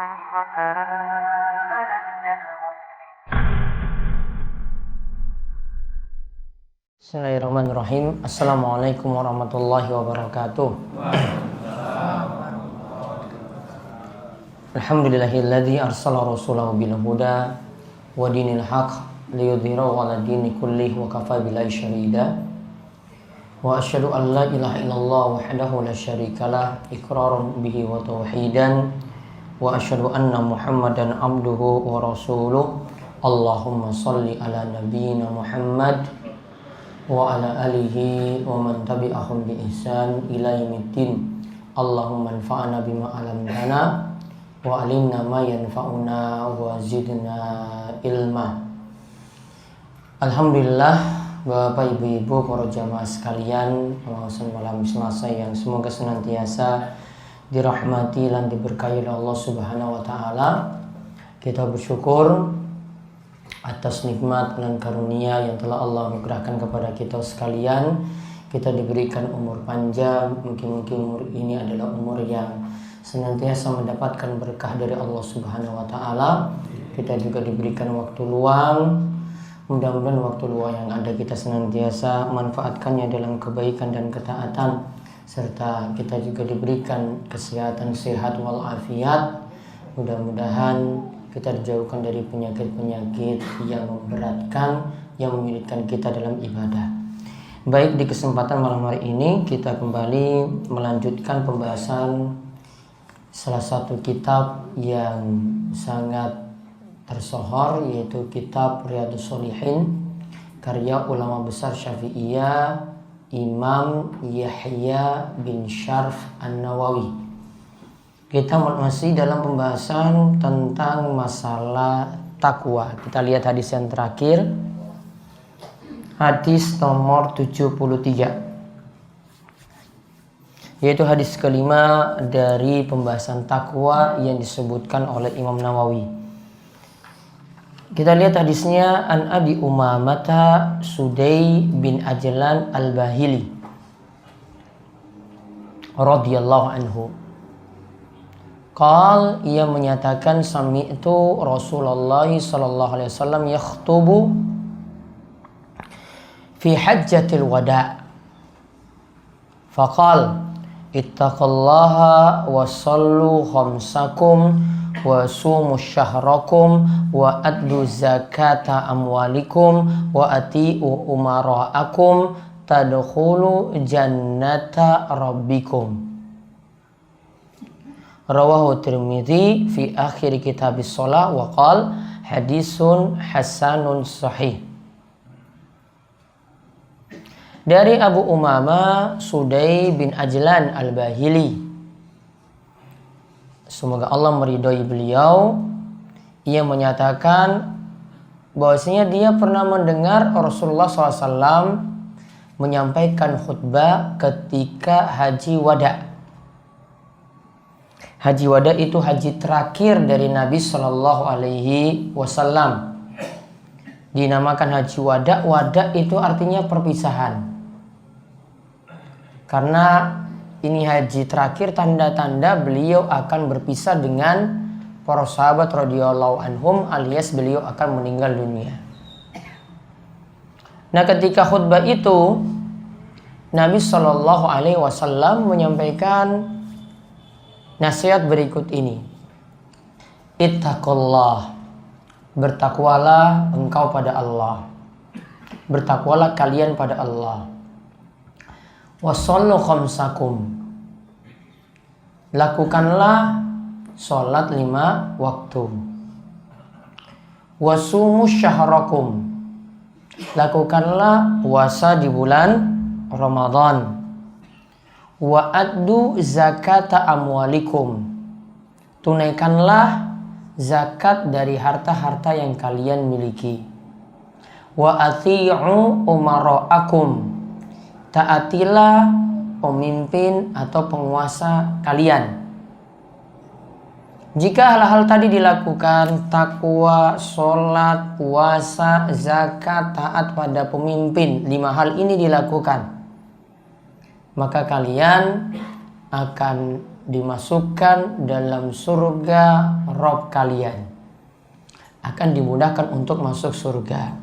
Bismillahirrahmanirrahim. Assalamualaikum warahmatullahi wabarakatuh. Alhamdulillahilladzi arsala rasulahu bil huda wa dinil haq liyudhhirahu 'ala dini kullih wa kafa billahi syahida. Wa asyhadu an la ilaha illallah wahdahu la syarikalah iqraran bihi wa tauhidan wa asyhadu anna Muhammadan abduhu wa rasuluh. Allahumma shalli ala nabiyyina Muhammad wa ala alihi wa man tabi'ahum bi ihsan ila yaumiddin. Allahumma anfa'na bima 'allamtana wa 'allimna ma yanfa'una wa zidna ilma. Alhamdulillah, Bapak Ibu-ibu para jamaah sekalian, malam Selasa yang semoga senantiasa dirahmati dan diberkahi oleh Allah Subhanahu wa taala. Kita bersyukur atas nikmat dan karunia yang telah Allah anugerahkan kepada kita sekalian. Kita diberikan umur panjang, mungkin umur ini adalah umur yang senantiasa mendapatkan berkah dari Allah Subhanahu wa taala. Kita juga diberikan waktu luang. Mudah-mudahan waktu luang yang ada kita senantiasa manfaatkannya dalam kebaikan dan ketaatan, serta kita juga diberikan kesehatan sehat walafiat. Mudah-mudahan kita dijauhkan dari penyakit-penyakit yang memberatkan, yang menyulitkan kita dalam ibadah. Baik, di kesempatan malam hari ini kita kembali melanjutkan pembahasan salah satu kitab yang sangat tersohor, yaitu kitab Riyadhus Shalihin karya ulama besar Syafi'iyah Imam Yahya bin Syarf An-Nawawi. Kita masih dalam pembahasan tentang masalah takwa. Kita lihat hadis yang terakhir, hadis nomor 73, yaitu hadis kelima dari pembahasan takwa yang disebutkan oleh Imam Nawawi. Kita lihat hadisnya, an Abi Umamah Sudai bin Ajlan Al-Bahili radhiyallahu anhu. Qal, ia menyatakan, sami'tu Rasulullah sallallahu alaihi wasallam yakhtubu fi hajjatil wada'. Faqal, ittaqullaha wa sallu khamsakum wa sumu syahrakum wa addu zakata amwalikum wa ati'u umara'akum tadkhulu jannata rabbikum. Rawahu Tirmidzi fi akhir kitabis shalah wa qala hadisun hasanun sahih. Dari Abu Umamah Sudai bin Ajlan Al-Bahili, semoga Allah meridhoi beliau, ia menyatakan bahwasanya dia pernah mendengar Rasulullah SAW menyampaikan khutbah ketika haji wada'. Haji wada itu haji terakhir dari Nabi Shallallahu Alaihi Wasallam. Dinamakan haji wada. Wada itu artinya perpisahan. Karena ini haji terakhir, tanda-tanda beliau akan berpisah dengan para sahabat radhiyallahu anhum, alias beliau akan meninggal dunia. Nah, ketika khutbah itu Nabi Shallallahu Alaihi Wasallam menyampaikan nasihat berikut ini. Ittaqullah, bertakwalah engkau pada Allah, bertakwalah kalian pada Allah. Wasallu khamsakum, lakukanlah sholat 5 waktu. Wasumu syahrakum, lakukanlah puasa di bulan Ramadan. Wa addu zakata amwalikum, tunaikanlah zakat dari harta-harta yang kalian miliki. Wa ati'u umara'akum, taatilah pemimpin atau penguasa kalian. Jika hal-hal tadi dilakukan, takwa, sholat, puasa, zakat, taat pada pemimpin, 5 hal ini dilakukan, maka kalian akan dimasukkan dalam surga Rob kalian, akan dimudahkan untuk masuk surga.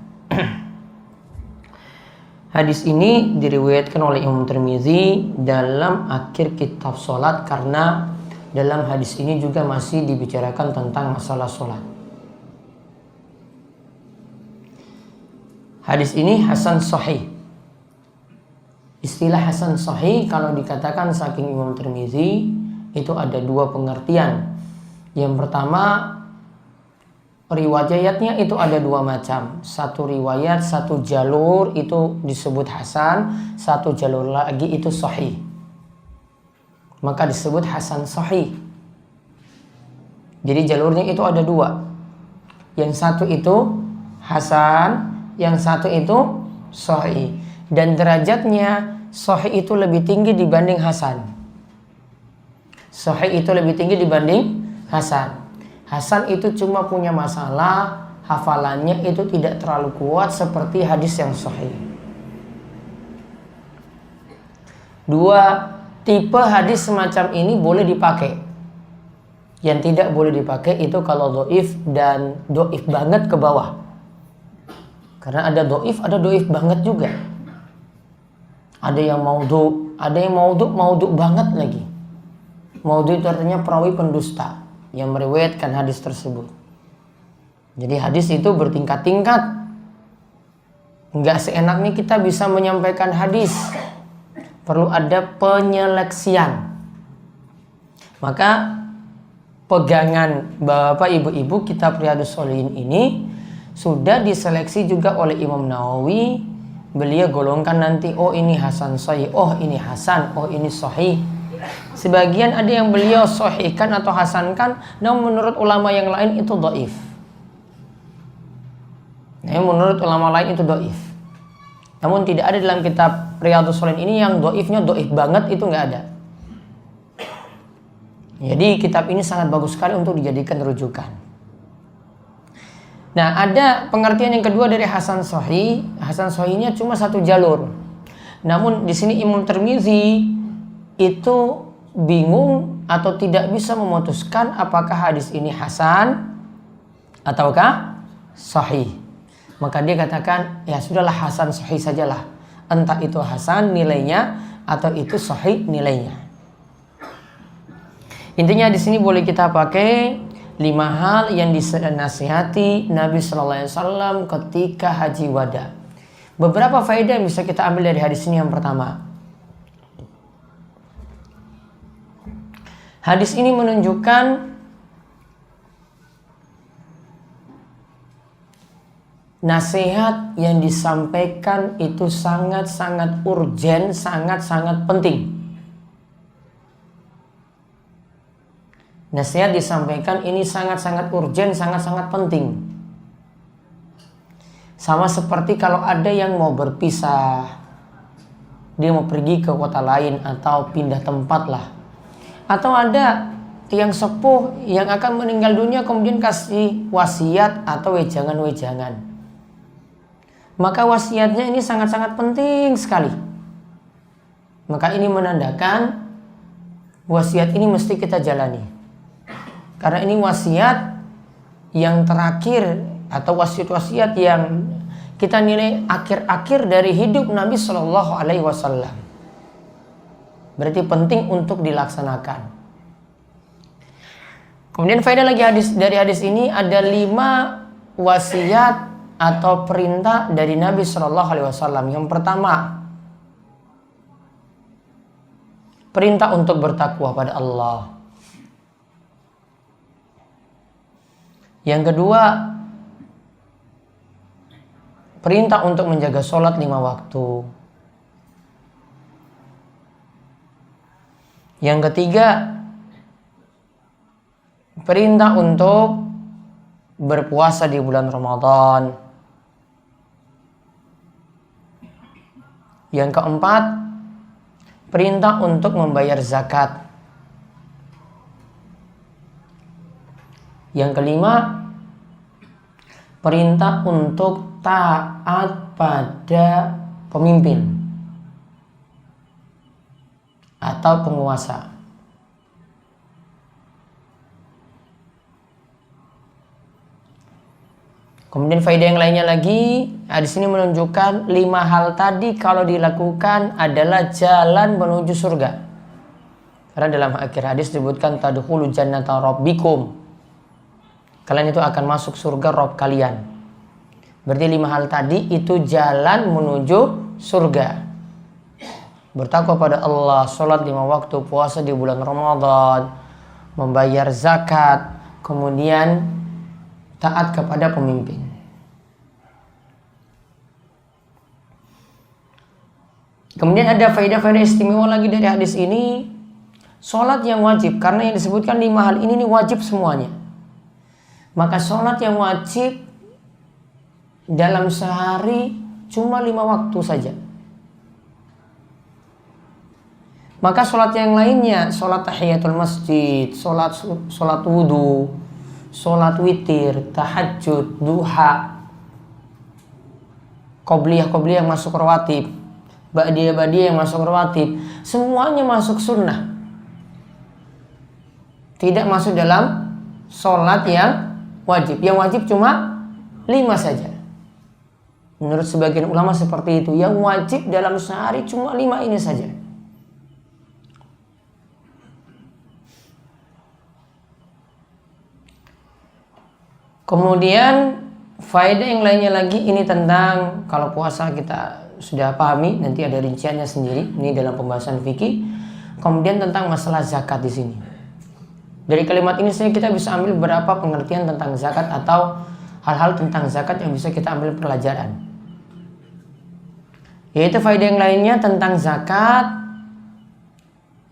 Hadis ini diriwayatkan oleh Imam Tirmizi dalam akhir kitab sholat, karena dalam hadis ini juga masih dibicarakan tentang masalah sholat. Hadis ini hasan sahih. Istilah hasan sahih kalau dikatakan saking Imam Tirmizi itu ada dua pengertian. Yang pertama, riwayatnya itu ada dua macam. Satu riwayat, satu jalur itu disebut hasan, satu jalur lagi itu sahih. Maka disebut hasan sahih. Jadi jalurnya itu ada dua. Yang satu itu hasan, yang satu itu sahih. Dan derajatnya sahih itu lebih tinggi dibanding hasan. Sahih itu lebih tinggi dibanding hasan. Hasan itu cuma punya masalah hafalannya itu tidak terlalu kuat seperti hadis yang sahih. Dua tipe hadis semacam ini boleh dipakai. Yang tidak boleh dipakai itu kalau doif dan doif banget ke bawah. Karena ada doif banget juga. Ada yang maudhu, ada yang maudhu banget lagi. Maudhu itu artinya perawi pendusta yang meriwayatkan hadis tersebut. Jadi hadis itu bertingkat-tingkat. Enggak seenaknya kita bisa menyampaikan hadis. Perlu ada penyeleksian. Maka pegangan Bapak Ibu-ibu kitab Riyadhus Shalihin ini sudah diseleksi juga oleh Imam Nawawi. Beliau golongkan nanti, oh ini hasan sahih, oh ini hasan, oh ini sahih. Sebagian ada yang beliau sahihkan atau hasankan, namun menurut ulama yang lain itu dhaif. Menurut ulama lain itu dhaif. Namun tidak ada dalam kitab Riyadhus Shalihin ini yang dhaifnya dhaif banget, itu nggak ada. Jadi kitab ini sangat bagus sekali untuk dijadikan rujukan. Nah, ada pengertian yang kedua dari hasan sahih. Hasan sahihnya cuma satu jalur. Namun di sini Imam Tirmizi itu bingung atau tidak bisa memutuskan apakah hadis ini hasan ataukah sahih. Maka dia katakan, ya sudahlah hasan sahih sajalah. Entah itu hasan nilainya atau itu sahih nilainya. Intinya di sini boleh kita pakai 5 hal yang dinasihati Nabi Sallallahu Alaihi Wasallam ketika haji wada. Beberapa faedah yang bisa kita ambil dari hadis ini. Yang pertama, hadis ini menunjukkan nasihat yang disampaikan itu sangat-sangat urgen, sangat-sangat penting. Nasihat disampaikan ini sangat-sangat urgen, sangat-sangat penting. Sama seperti kalau ada yang mau berpisah, dia mau pergi ke kota lain atau pindah tempat lah. Atau ada tiang sepuh yang akan meninggal dunia kemudian kasih wasiat atau wejangan-wejangan. Maka wasiatnya ini sangat-sangat penting sekali. Maka ini menandakan wasiat ini mesti kita jalani. Karena ini wasiat yang terakhir atau wasiat-wasiat yang kita nilai akhir-akhir dari hidup Nabi Shallallahu Alaihi Wasallam. Berarti penting untuk dilaksanakan. Kemudian faedah lagi dari hadis ini ada 5 wasiat atau perintah dari Nabi Shallallahu Alaihi Wasallam. Yang pertama, perintah untuk bertakwa pada Allah. Yang kedua, perintah untuk menjaga sholat 5 waktu. Yang ketiga, perintah untuk berpuasa di bulan Ramadan. Yang keempat, perintah untuk membayar zakat. Yang kelima, perintah untuk taat pada pemimpin atau penguasa. Kemudian faedah yang lainnya lagi, di sini menunjukkan 5 hal tadi kalau dilakukan adalah jalan menuju surga. Karena dalam akhir hadis disebutkan tadkhulu jannata rabbikum. Kalian itu akan masuk surga Rabb kalian. Berarti 5 hal tadi itu jalan menuju surga. Bertakwa pada Allah, sholat 5 waktu, puasa di bulan Ramadan, membayar zakat, kemudian taat kepada pemimpin. Kemudian ada faedah-faedah istimewa lagi dari hadis ini. Sholat yang wajib, karena yang disebutkan 5 hal ini wajib semuanya. Maka sholat yang wajib dalam sehari cuma 5 waktu saja. Maka sholat yang lainnya, sholat tahiyatul masjid, sholat wudu, sholat witir, tahajud, duha, qobliyah yang masuk rawatib, ba'diyah yang masuk rawatib, semuanya masuk sunnah. Tidak masuk dalam sholat yang wajib. Yang wajib cuma 5 saja. Menurut sebagian ulama seperti itu. Yang wajib dalam sehari cuma 5 ini saja. Kemudian faedah yang lainnya lagi ini tentang kalau puasa kita sudah pahami, nanti ada rinciannya sendiri. Ini dalam pembahasan fikih. Kemudian tentang masalah zakat di sini. Dari kalimat ini saya kita bisa ambil beberapa pengertian tentang zakat atau hal-hal tentang zakat yang bisa kita ambil pelajaran. Yaitu faedah yang lainnya tentang zakat.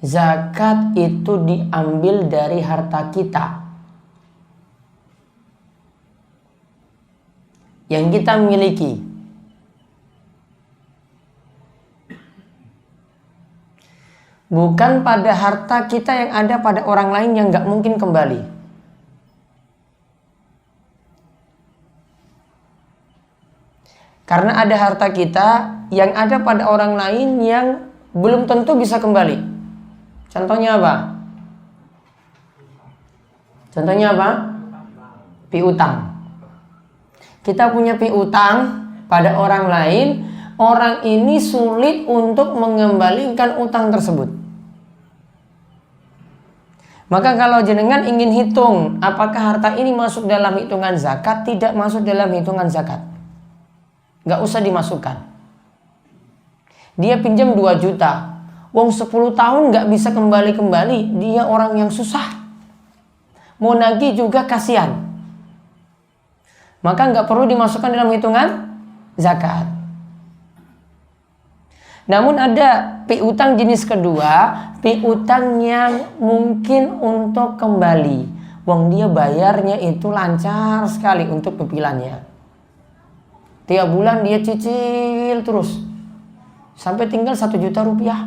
Zakat itu diambil dari harta kita yang kita miliki. Bukan pada harta kita yang ada pada orang lain yang gak mungkin kembali. Karena ada harta kita yang ada pada orang lain yang belum tentu bisa kembali. Contohnya apa? Piutang. Kita punya piutang pada orang lain, orang ini sulit untuk mengembalikan utang tersebut. Maka kalau jenengan ingin hitung apakah harta ini masuk dalam hitungan zakat, tidak masuk dalam hitungan zakat. Gak usah dimasukkan. Dia pinjam 2 juta. Wong 10 tahun gak bisa kembali-kembali. Dia orang yang susah. Mau nagih juga kasihan. Maka gak perlu dimasukkan dalam hitungan zakat. Namun ada piutang jenis kedua, piutang yang mungkin untuk kembali. Wong dia bayarnya itu lancar sekali untuk cicilannya. Tiap bulan dia cicil terus. Sampai tinggal 1 juta rupiah.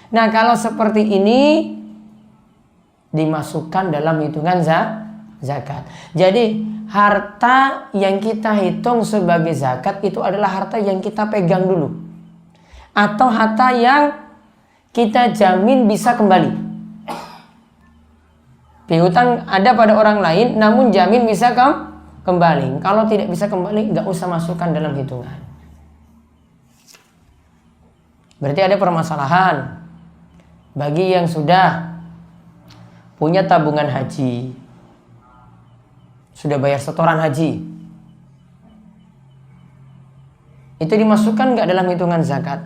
Nah kalau seperti ini dimasukkan dalam hitungan zakat. Jadi harta yang kita hitung sebagai zakat itu adalah harta yang kita pegang dulu. Atau harta yang kita jamin bisa kembali. Piutang ada pada orang lain namun jamin bisa kembali. Kalau tidak bisa kembali gak usah masukkan dalam hitungan. Berarti ada permasalahan bagi yang sudah punya tabungan haji, sudah bayar setoran haji, itu dimasukkan nggak dalam hitungan zakat?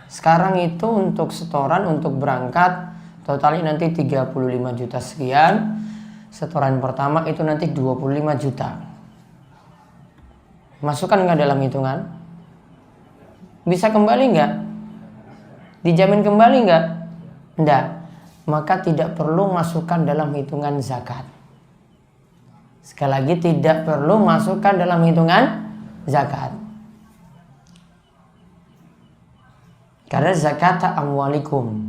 Sekarang itu untuk setoran, untuk berangkat totalnya nanti 35 juta sekian. Setoran pertama itu nanti 25 juta. Masukkan nggak dalam hitungan? Bisa kembali nggak? Dijamin kembali nggak? Nggak. Maka tidak perlu masukkan dalam hitungan zakat. Sekali lagi tidak perlu masukkan dalam hitungan zakat. Karena zakat amwalikum,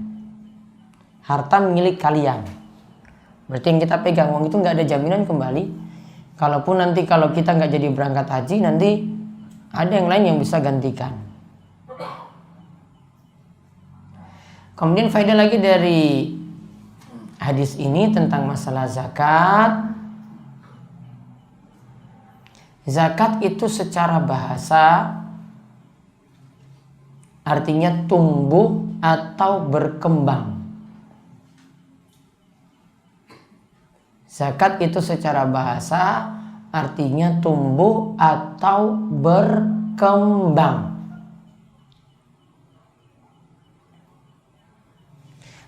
harta milik kalian. Berarti yang kita pegang uang itu nggak ada jaminan kembali. Kalaupun nanti kalau kita nggak jadi berangkat haji, nanti ada yang lain yang bisa gantikan. Kemudian faedah lagi dari hadis ini tentang masalah zakat. Zakat itu secara bahasa artinya tumbuh atau berkembang. Zakat itu secara bahasa artinya tumbuh atau berkembang.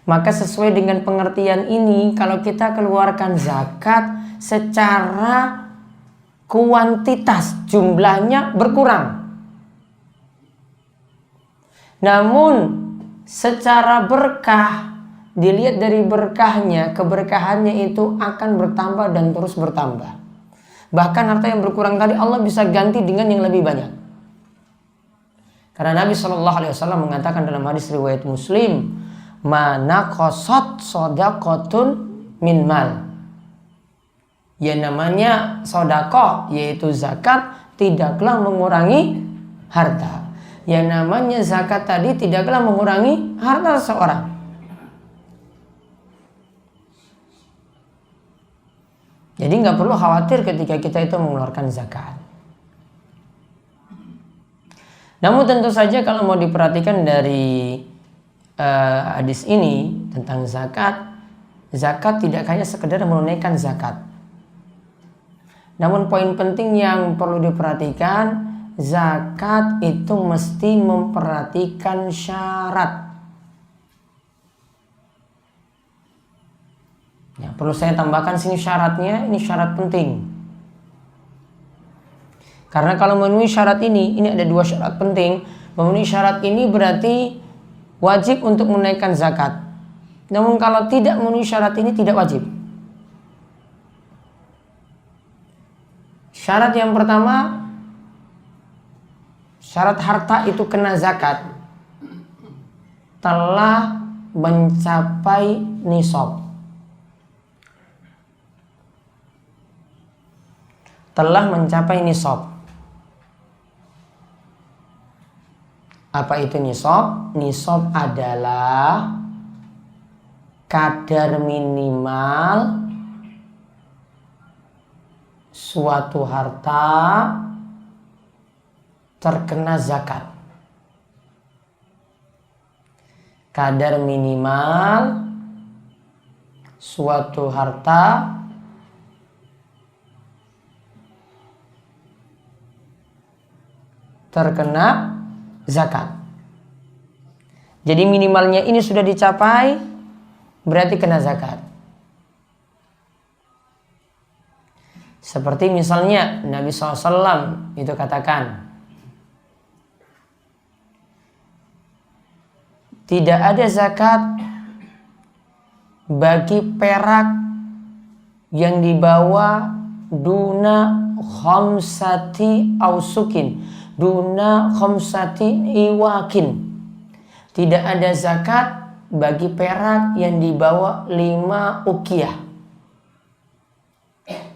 Maka sesuai dengan pengertian ini, kalau kita keluarkan zakat secara kuantitas jumlahnya berkurang. Namun secara berkah, dilihat dari berkahnya, keberkahannya itu akan bertambah dan terus bertambah. Bahkan harta yang berkurang tadi Allah bisa ganti dengan yang lebih banyak. Karena Nabi SAW mengatakan dalam hadis riwayat Muslim, "Mana qasat shadaqatun min mal." Ya namanya sedekah yaitu zakat tidaklah mengurangi harta. Yang namanya zakat tadi tidaklah mengurangi harta seseorang. Jadi nggak perlu khawatir ketika kita itu mengeluarkan zakat. Namun tentu saja kalau mau diperhatikan dari hadis ini tentang zakat, zakat tidak hanya sekedar menunaikan zakat. Namun poin penting yang perlu diperhatikan, zakat itu mesti memperhatikan syarat. Ya, perlu saya tambahkan sini syaratnya, ini syarat penting. Karena kalau memenuhi syarat ini ada 2 syarat penting. Memenuhi syarat ini berarti wajib untuk menunaikan zakat. Namun kalau tidak memenuhi syarat ini tidak wajib. Syarat yang pertama, syarat harta itu kena zakat telah mencapai nisab. Telah mencapai nisab. Apa itu nisab? Nisab adalah kadar minimal suatu harta terkena zakat. Kadar minimal suatu harta terkena zakat. Jadi minimalnya ini sudah dicapai, berarti kena zakat. Seperti misalnya Nabi SAW itu katakan, tidak ada zakat bagi perak yang dibawa duna khamsati ausukin, duna khamsati iwakin. Tidak ada zakat bagi perak yang dibawa 5 uqiyah.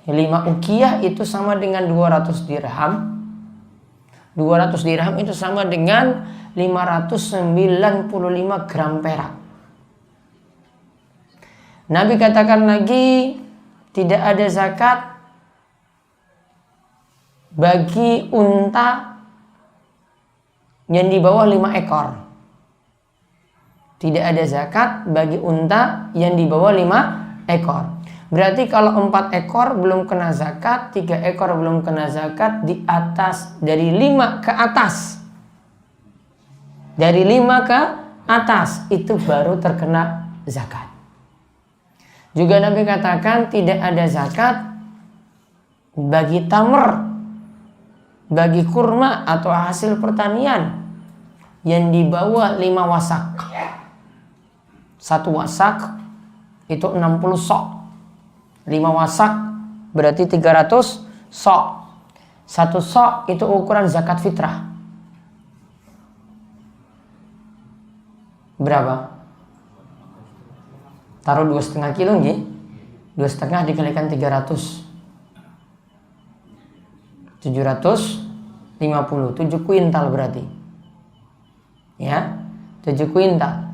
5 uqiyah itu sama dengan 200 dirham. 200 dirham itu sama dengan 595 gram perak. Nabi katakan lagi, tidak ada zakat bagi unta yang di bawah 5 ekor. Tidak ada zakat bagi unta yang di bawah 5 ekor. Berarti kalau 4 ekor belum kena zakat, 3 ekor belum kena zakat, di atas dari 5 ke atas. Dari 5 ke atas itu baru terkena zakat. Juga Nabi katakan tidak ada zakat bagi tamr, bagi kurma atau hasil pertanian yang dibawa 5 wasak. 1 wasak itu 60 sok. 5 wasak berarti 300 sok. 1 sok itu ukuran zakat fitrah. Berapa? Taruh 2,5 kilo nggih. 2,5 dikalikan 300. 750, 7 kuintal berarti. Ya, 7 kuintal.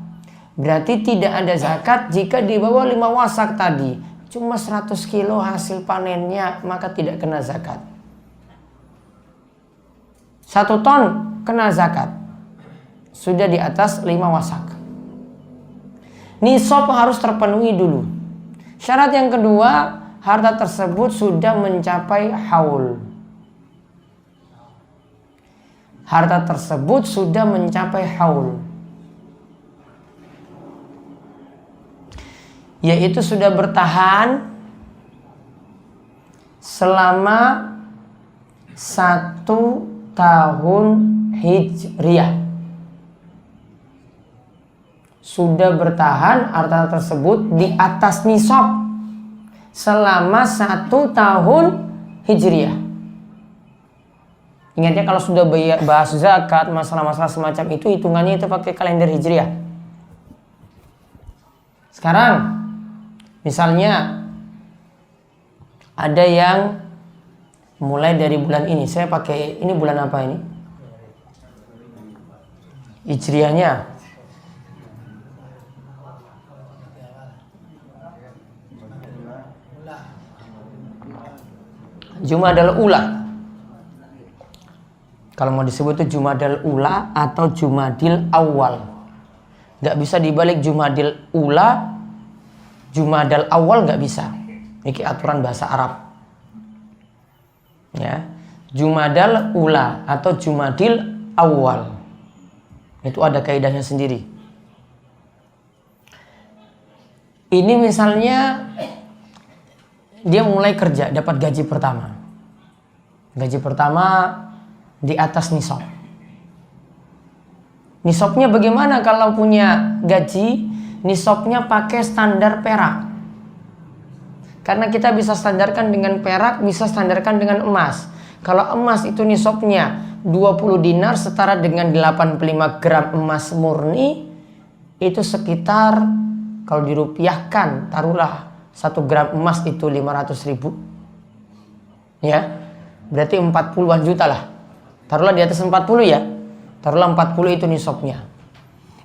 Berarti tidak ada zakat jika di bawah 5 wasak tadi. Cuma 100 kilo hasil panennya, maka tidak kena zakat. 1 ton kena zakat. Sudah di atas 5 wasak. Nisab harus terpenuhi dulu. Syarat yang kedua, harta tersebut sudah mencapai haul. Harta tersebut sudah mencapai haul, yaitu sudah bertahan selama 1 tahun hijriah. Sudah bertahan harta tersebut di atas nisab selama 1 tahun hijriah. Ingatnya kalau sudah bahas zakat, masalah-masalah semacam itu, hitungannya itu pakai kalender hijriah. Sekarang misalnya ada yang mulai dari bulan ini, saya pakai ini bulan apa ini? Hijriahnya Jumadal Ula. Kalau mau disebut itu Jumadal Ula atau Jumadil Awal. Gak bisa dibalik Jumadil Ula, Jumadal Awal gak bisa. Ini aturan bahasa Arab. Ya, Jumadal Ula atau Jumadil Awal. Itu ada kaidahnya sendiri. Ini misalnya dia mulai kerja, dapat gaji pertama. Gaji pertama di atas nisab. Nisabnya bagaimana kalau punya gaji? Nisabnya pakai standar perak. Karena kita bisa standarkan dengan perak, bisa standarkan dengan emas. Kalau emas itu nisabnya 20 dinar setara dengan 85 gram emas murni, itu sekitar kalau dirupiahkan, taruhlah 1 gram emas itu 500.000. Ya, berarti 40-an juta lah. Taruhlah di atas 40 ya. Taruhlah 40 itu nisabnya.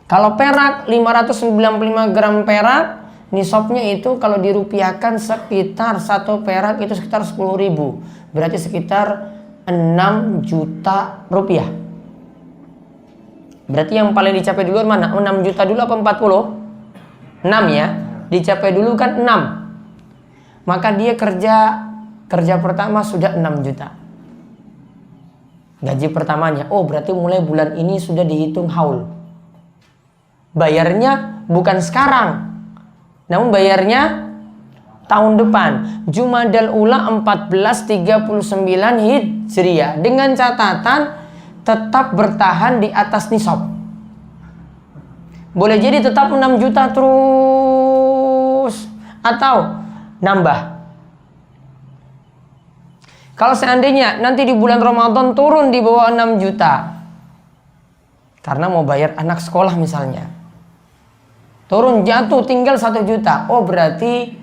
Kalau perak 595 gram perak, nisabnya itu kalau dirupiahkan sekitar 1 perak itu sekitar 10.000. Berarti sekitar 6 juta rupiah. Berarti yang paling dicapai dulu mana? 6 juta dulu apa 40? 6 ya. Dicapai dulu kan 6. Maka dia kerja pertama sudah 6 juta. Gaji pertamanya. Oh, berarti mulai bulan ini sudah dihitung haul. Bayarnya bukan sekarang, namun bayarnya tahun depan. Jumadal Ula 1439 Hijriah. Dengan catatan tetap bertahan di atas nisab. Boleh jadi tetap 6 juta terus atau nambah. Kalau seandainya nanti di bulan Ramadan turun di bawah 6 juta karena mau bayar anak sekolah misalnya, turun jatuh tinggal 1 juta, oh berarti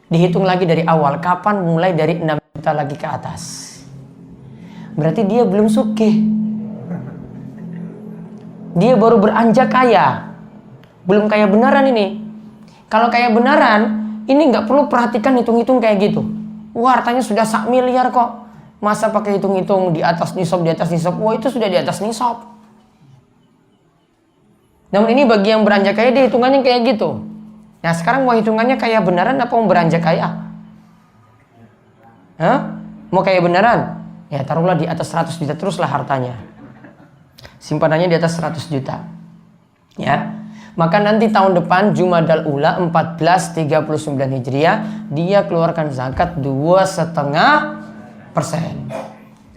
dihitung lagi dari awal. Kapan mulai dari 6 juta lagi ke atas? Berarti dia belum sugih, dia baru beranjak kaya, belum kaya beneran ini. Kalau kaya beneran ini nggak perlu perhatikan hitung-hitung kayak gitu. Wah, hartanya sudah 1 miliar kok. Masa pakai hitung-hitung di atas nisab, di atas nisab. Wah, itu sudah di atas nisab. Namun ini bagi yang beranjak kaya, dia hitungannya kayak gitu. Nah, sekarang mau hitungannya kaya beneran apa mau beranjak kaya? Hah? Mau kaya beneran? Ya, taruhlah di atas 100 juta teruslah hartanya. Simpanannya di atas 100 juta. Ya. Maka nanti tahun depan Jumadal Ula 1439 Hijriah dia keluarkan zakat 2,5%.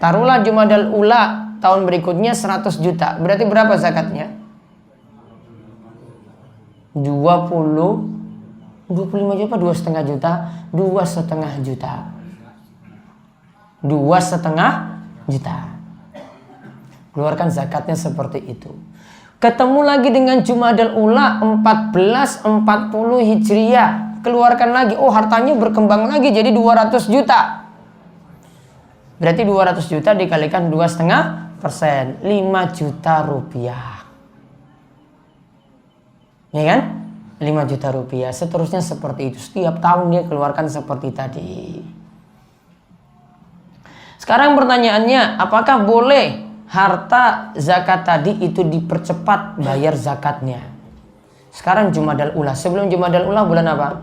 Taruhlah Jumadal Ula tahun berikutnya 100 juta. Berarti berapa zakatnya? 25 juta, 2,5 juta, 2,5 juta. 2,5 juta. Keluarkan zakatnya seperti itu. Ketemu lagi dengan Jumadal Ula 1440 Hijriah. Keluarkan lagi. Oh, hartanya berkembang lagi jadi 200 juta. Berarti 200 juta dikalikan 2,5%. 5 juta rupiah. Ya kan? 5 juta rupiah. Seterusnya seperti itu. Setiap tahun dia keluarkan seperti tadi. Sekarang pertanyaannya, apakah boleh harta zakat tadi itu dipercepat bayar zakatnya. Sekarang Jumadal Ula. Sebelum Jumadal Ula bulan apa?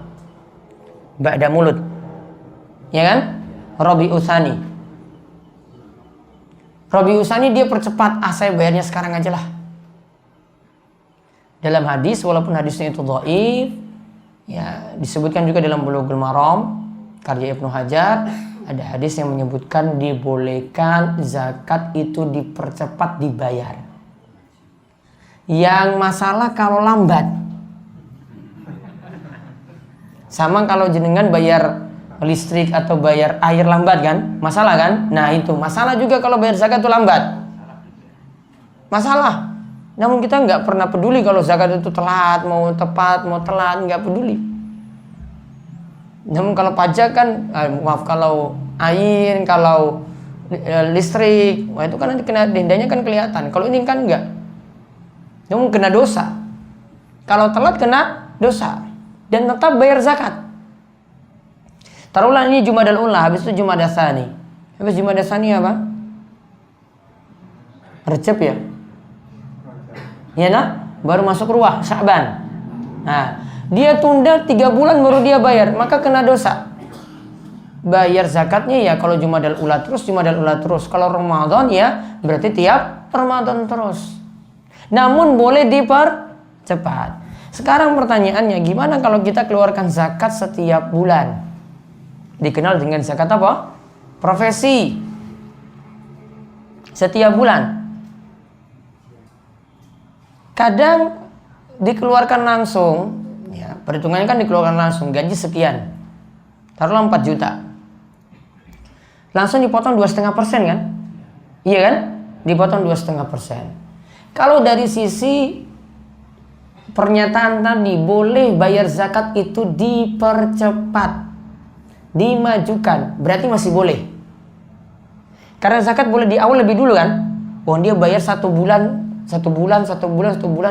Ba'da Mulud. Ya kan? Rabiul Tsani. Rabiul Tsani dia percepat, saya bayarnya sekarang aja lah. Dalam hadis, walaupun hadisnya itu dhaif, ya disebutkan juga dalam Bulughul Maram karya Ibnu Hajar, ada hadis yang menyebutkan dibolehkan zakat itu dipercepat dibayar. Yang masalah kalau lambat. Sama kalau jenengan bayar listrik atau bayar air lambat kan? Masalah kan? Nah itu masalah juga kalau bayar zakat itu lambat. Masalah. Namun kita nggak pernah peduli kalau zakat itu telat, mau tepat, mau telat, nggak peduli. Namun kalau pajak kan, kalau air, kalau listrik, wah itu kan nanti kena dendanya kan kelihatan. Kalau ini kan enggak. Namun kena dosa. Kalau telat kena dosa dan tetap bayar zakat. Taruhlah ini Jumadal Ula, habis itu Jumadal Tsani. Habis Jumadal Tsani apa? Recep ya? Ya nah, baru masuk Ruah, Sya'ban. Nah, dia tunda 3 bulan baru dia bayar, maka kena dosa. Bayar zakatnya ya kalau Jumadal Ula terus, Jumadal Ula terus. Kalau Ramadan ya berarti tiap Ramadan terus. Namun boleh dipercepat. Sekarang pertanyaannya, gimana kalau kita keluarkan zakat setiap bulan? Dikenal dengan zakat apa? Profesi. Setiap bulan. Kadang dikeluarkan langsung, ya, perhitungannya kan dikeluarkan langsung, gaji sekian. Taruhlah 4 juta. Langsung dipotong 2,5% kan? Iya kan? Dipotong 2,5%. Kalau dari sisi pernyataan tadi boleh bayar zakat itu dipercepat, dimajukan, berarti masih boleh. Karena zakat boleh di awal lebih dulu kan? Oh dia bayar 1 bulan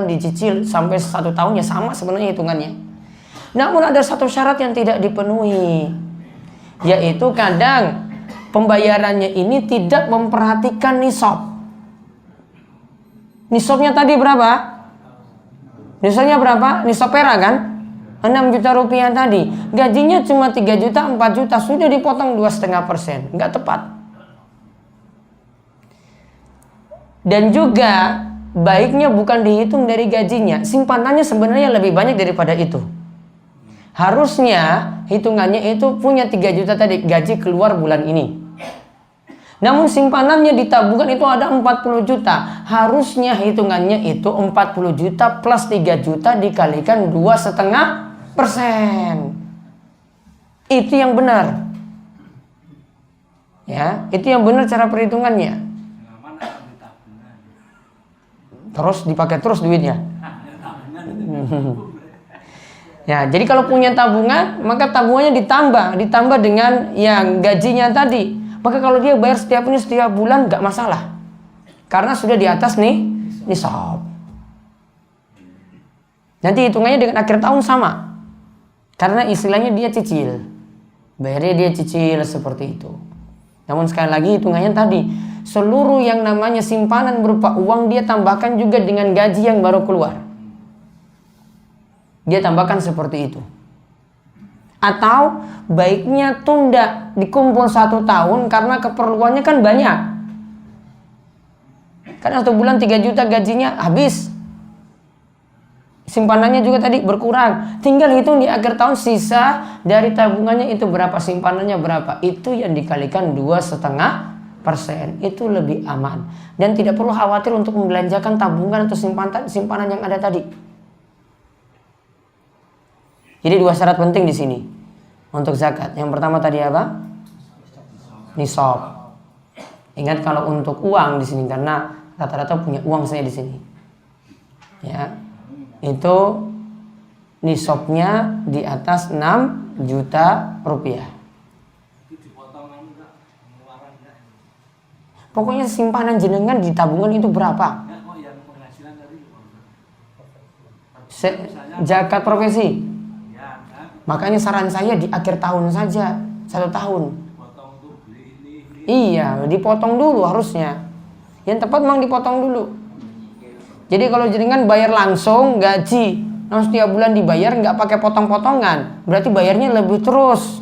dicicil sampai 1 tahun ya sama sebenarnya hitungannya. Namun ada satu syarat yang tidak dipenuhi, yaitu kadang pembayarannya ini tidak memperhatikan nisab. Nisabnya tadi berapa? Nisabnya berapa? Nisab perak kan? 6 juta rupiah tadi. Gajinya cuma 3 juta, 4 juta, sudah dipotong 2,5%. Nggak tepat. Dan juga baiknya bukan dihitung dari gajinya, simpanannya sebenarnya lebih banyak daripada itu. Harusnya hitungannya itu punya 3 juta tadi, gaji keluar bulan ini. Namun simpanannya di tabungan itu ada 40 juta. Harusnya hitungannya itu 40 juta plus 3 juta dikalikan 2,5%. Itu yang benar. Ya, itu yang benar cara perhitungannya. Terus dipakai terus duitnya. Ya, jadi kalau punya tabungan, maka tabungannya ditambah dengan yang gajinya tadi. Maka kalau dia bayar setiap bulan nggak masalah, karena sudah di atas nih nisab. Nanti hitungannya dengan akhir tahun sama, karena istilahnya dia cicil, bayarnya dia cicil seperti itu. Namun sekali lagi hitungannya tadi, seluruh yang namanya simpanan berupa uang dia tambahkan juga dengan gaji yang baru keluar. Dia tambahkan seperti itu. Atau baiknya tunda, dikumpul 1 tahun karena keperluannya kan banyak. Karena 1 bulan 3 juta gajinya habis. Simpanannya juga tadi berkurang. Tinggal hitung di akhir tahun sisa dari tabungannya itu berapa, simpanannya berapa. Itu yang dikalikan 2,5%. Itu lebih aman. Dan tidak perlu khawatir untuk membelanjakan tabungan atau simpanan yang ada tadi. Jadi 2 syarat penting di sini untuk zakat. Yang pertama tadi apa? Nisab. Ingat kalau untuk uang di sini, karena rata-rata punya uang saya di sini. Ya. Itu nisabnya di atas 6 juta rupiah. Pokoknya simpanan jenengan di tabungan itu berapa? Zakat profesi. Makanya saran saya di akhir tahun saja, 1 tahun. Iya, dipotong dulu harusnya. Yang tepat memang dipotong dulu. Jadi kalau jenengan bayar langsung gaji, langsung setiap bulan dibayar, nggak pakai potong-potongan, berarti bayarnya lebih terus.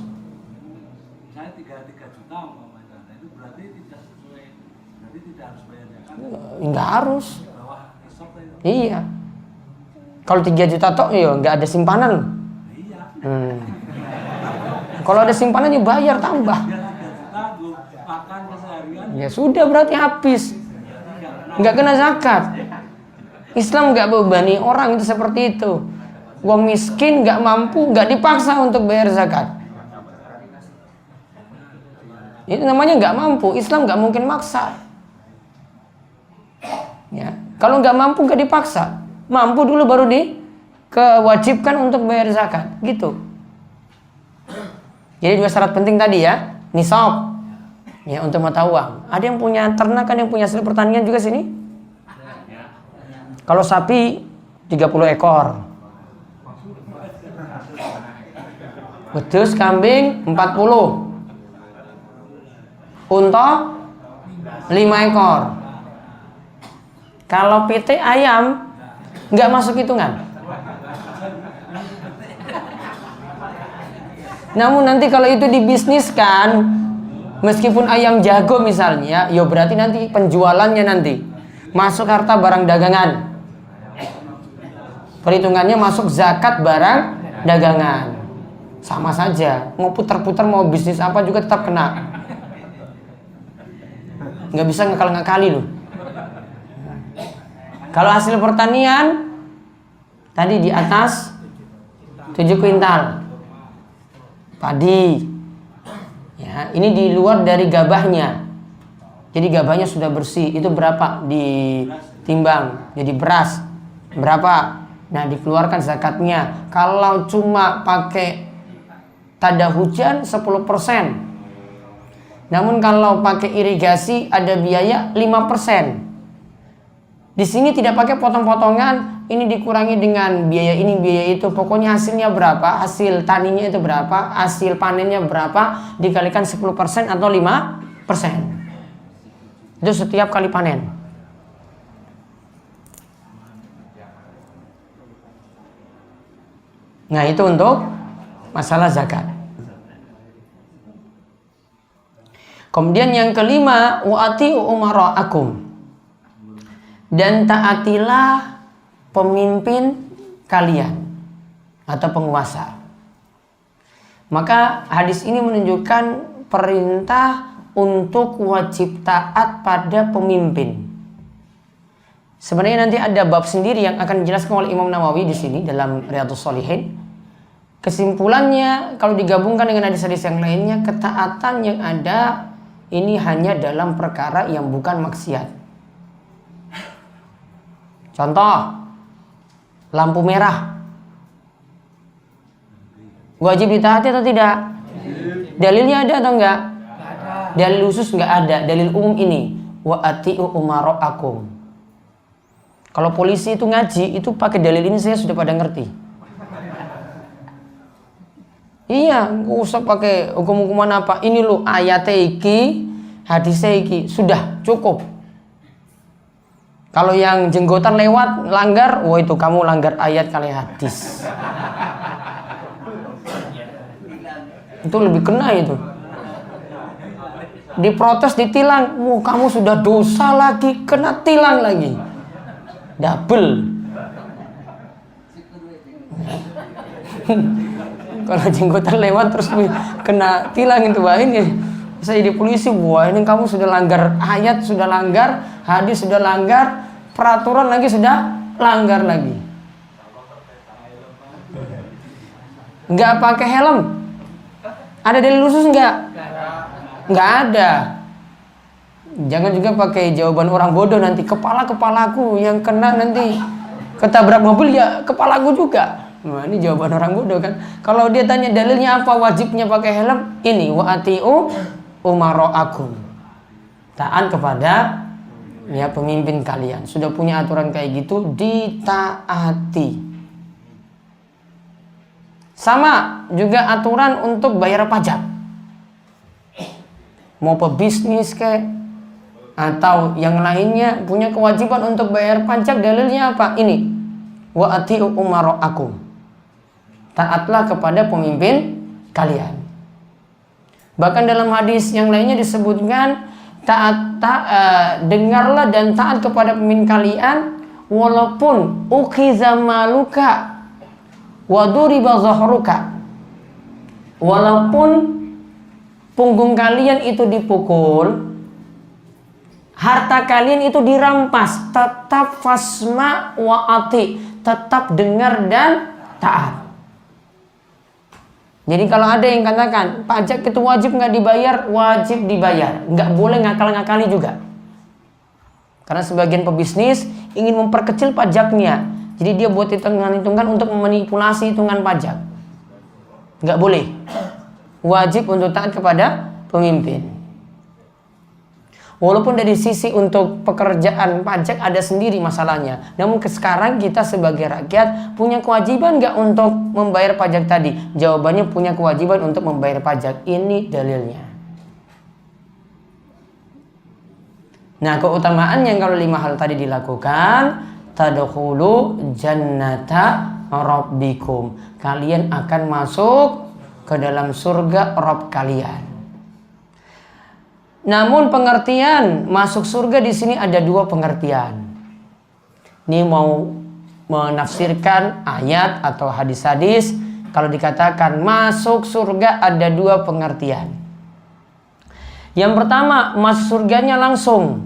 Saya 3 juta umpamanya, itu berarti tidak sesuai, berarti tidak harus bayar zakat. Nggak harus. Di bawah nisab itu. Iya. Kalau 3 juta toh, ya nggak ada simpanan. Iya. Kalau ada simpanan ya bayar tambah. Dia 3 juta makan keseharian. Ya sudah berarti habis. Nggak kena zakat. Islam nggak bebani orang itu seperti itu. Wong miskin nggak mampu, nggak dipaksa untuk bayar zakat. Itu namanya nggak mampu. Islam nggak mungkin maksa. Ya, kalau nggak mampu nggak dipaksa. Mampu dulu baru dikewajibkan untuk bayar zakat. Gitu. Jadi dua syarat penting tadi ya, nisab. Ya untuk mata uang. Ada yang punya ternak, kan yang punya hasil pertanian juga sini. Kalau sapi 30 ekor. Wedhus kambing 40. Unta 5 ekor. Kalau pitik ayam nggak masuk hitungan. Namun nanti kalau itu dibisniskan, meskipun ayam jago misalnya, ya berarti nanti penjualannya nanti masuk harta barang dagangan. Perhitungannya masuk zakat barang dagangan. Sama saja, mau putar-putar mau bisnis apa juga tetap kena. Nggak bisa ngakal-ngakali loh. Kalau hasil pertanian tadi di atas 7 kuintal padi. Ya, ini di luar dari gabahnya. Jadi gabahnya sudah bersih. Itu berapa ditimbang? Jadi beras berapa? Nah, dikeluarkan zakatnya. Kalau cuma pakai tanda hujan 10%. Namun kalau pakai irigasi ada biaya 5%. Di sini tidak pakai potong-potongan, ini dikurangi dengan biaya ini, biaya itu. Pokoknya hasilnya berapa, hasil taninya itu berapa, hasil panennya berapa, dikalikan 10% atau 5%. Itu setiap kali panen. Nah, itu untuk masalah zakat. Kemudian yang kelima, wa'ati'u umara'akum. Dan taatilah pemimpin kalian atau penguasa. Maka hadis ini menunjukkan perintah untuk wajib taat pada pemimpin. Sebenarnya nanti ada bab sendiri yang akan dijelaskan oleh Imam Nawawi di sini dalam Riyadhus Shalihin. Kesimpulannya kalau digabungkan dengan hadis-hadis yang lainnya, ketaatan yang ada ini hanya dalam perkara yang bukan maksiat. Contoh, lampu merah wajib ditaati atau tidak? Dalilnya ada atau enggak? Dalil khusus enggak ada. Dalil umum ini, wa ati'u umara'akum. Kalau polisi itu ngaji, itu pakai dalil ini saya sudah pada ngerti. Iya, nggak usah pakai hukum-hukuman apa. Ini lo ayatnya iki, hadisnya iki, sudah cukup. Kalau yang jenggotan lewat, langgar, wah itu kamu langgar ayat kali hadis. Itu lebih kena itu. Diprotes, ditilang, wah kamu sudah dosa lagi, kena tilang lagi. Double. Kalau jenggotan lewat terus kena tilang itu, wah ini saya jadi polisi, wah ini kamu sudah langgar ayat, sudah langgar hadis, sudah langgar peraturan lagi, sudah langgar lagi. Nggak pakai helm, ada dalil khusus nggak? Nggak ada. Jangan juga pakai jawaban orang bodoh, nanti kepalaku yang kena nanti ketabrak mobil ya kepalaku juga. Nah, ini jawaban orang bodoh kan. Kalau dia tanya dalilnya apa wajibnya pakai helm, ini wa ati'u umara'akum. Taat kepada ya pemimpin kalian. Sudah punya aturan kayak gitu, ditaati. Sama juga aturan untuk bayar pajak. Mau pebisnis kayak atau yang lainnya punya kewajiban untuk bayar pajak, dalilnya apa? Ini, wa ati'u umara'akum, taatlah kepada pemimpin kalian. Bahkan dalam hadis yang lainnya disebutkan dengarlah dan taat kepada pemimpin kalian walaupun ukhiza maluka wa duriba zahruka, walaupun punggung kalian itu dipukul, harta kalian itu dirampas, tetap fasma wa ati, tetap dengar dan taat. Jadi kalau ada yang katakan pajak itu wajib nggak dibayar, wajib dibayar, nggak boleh ngakal-ngakali juga. Karena sebagian pebisnis ingin memperkecil pajaknya, jadi dia buat hitungan-hitungan untuk memanipulasi hitungan pajak. Nggak boleh. Wajib untuk taat kepada pemimpin. Walaupun dari sisi untuk pekerjaan pajak ada sendiri masalahnya, namun sekarang kita sebagai rakyat punya kewajiban nggak untuk membayar pajak tadi? Jawabannya punya kewajiban untuk membayar pajak. Ini dalilnya. Nah, keutamaan yang kalau 5 hal tadi dilakukan, tadkhulu jannata rabbikum, kalian akan masuk ke dalam surga Rabb kalian. Namun pengertian masuk surga di sini ada 2 pengertian. Ini mau menafsirkan ayat atau hadis-hadis. Kalau dikatakan masuk surga ada 2 pengertian. Yang pertama, masuk surganya langsung,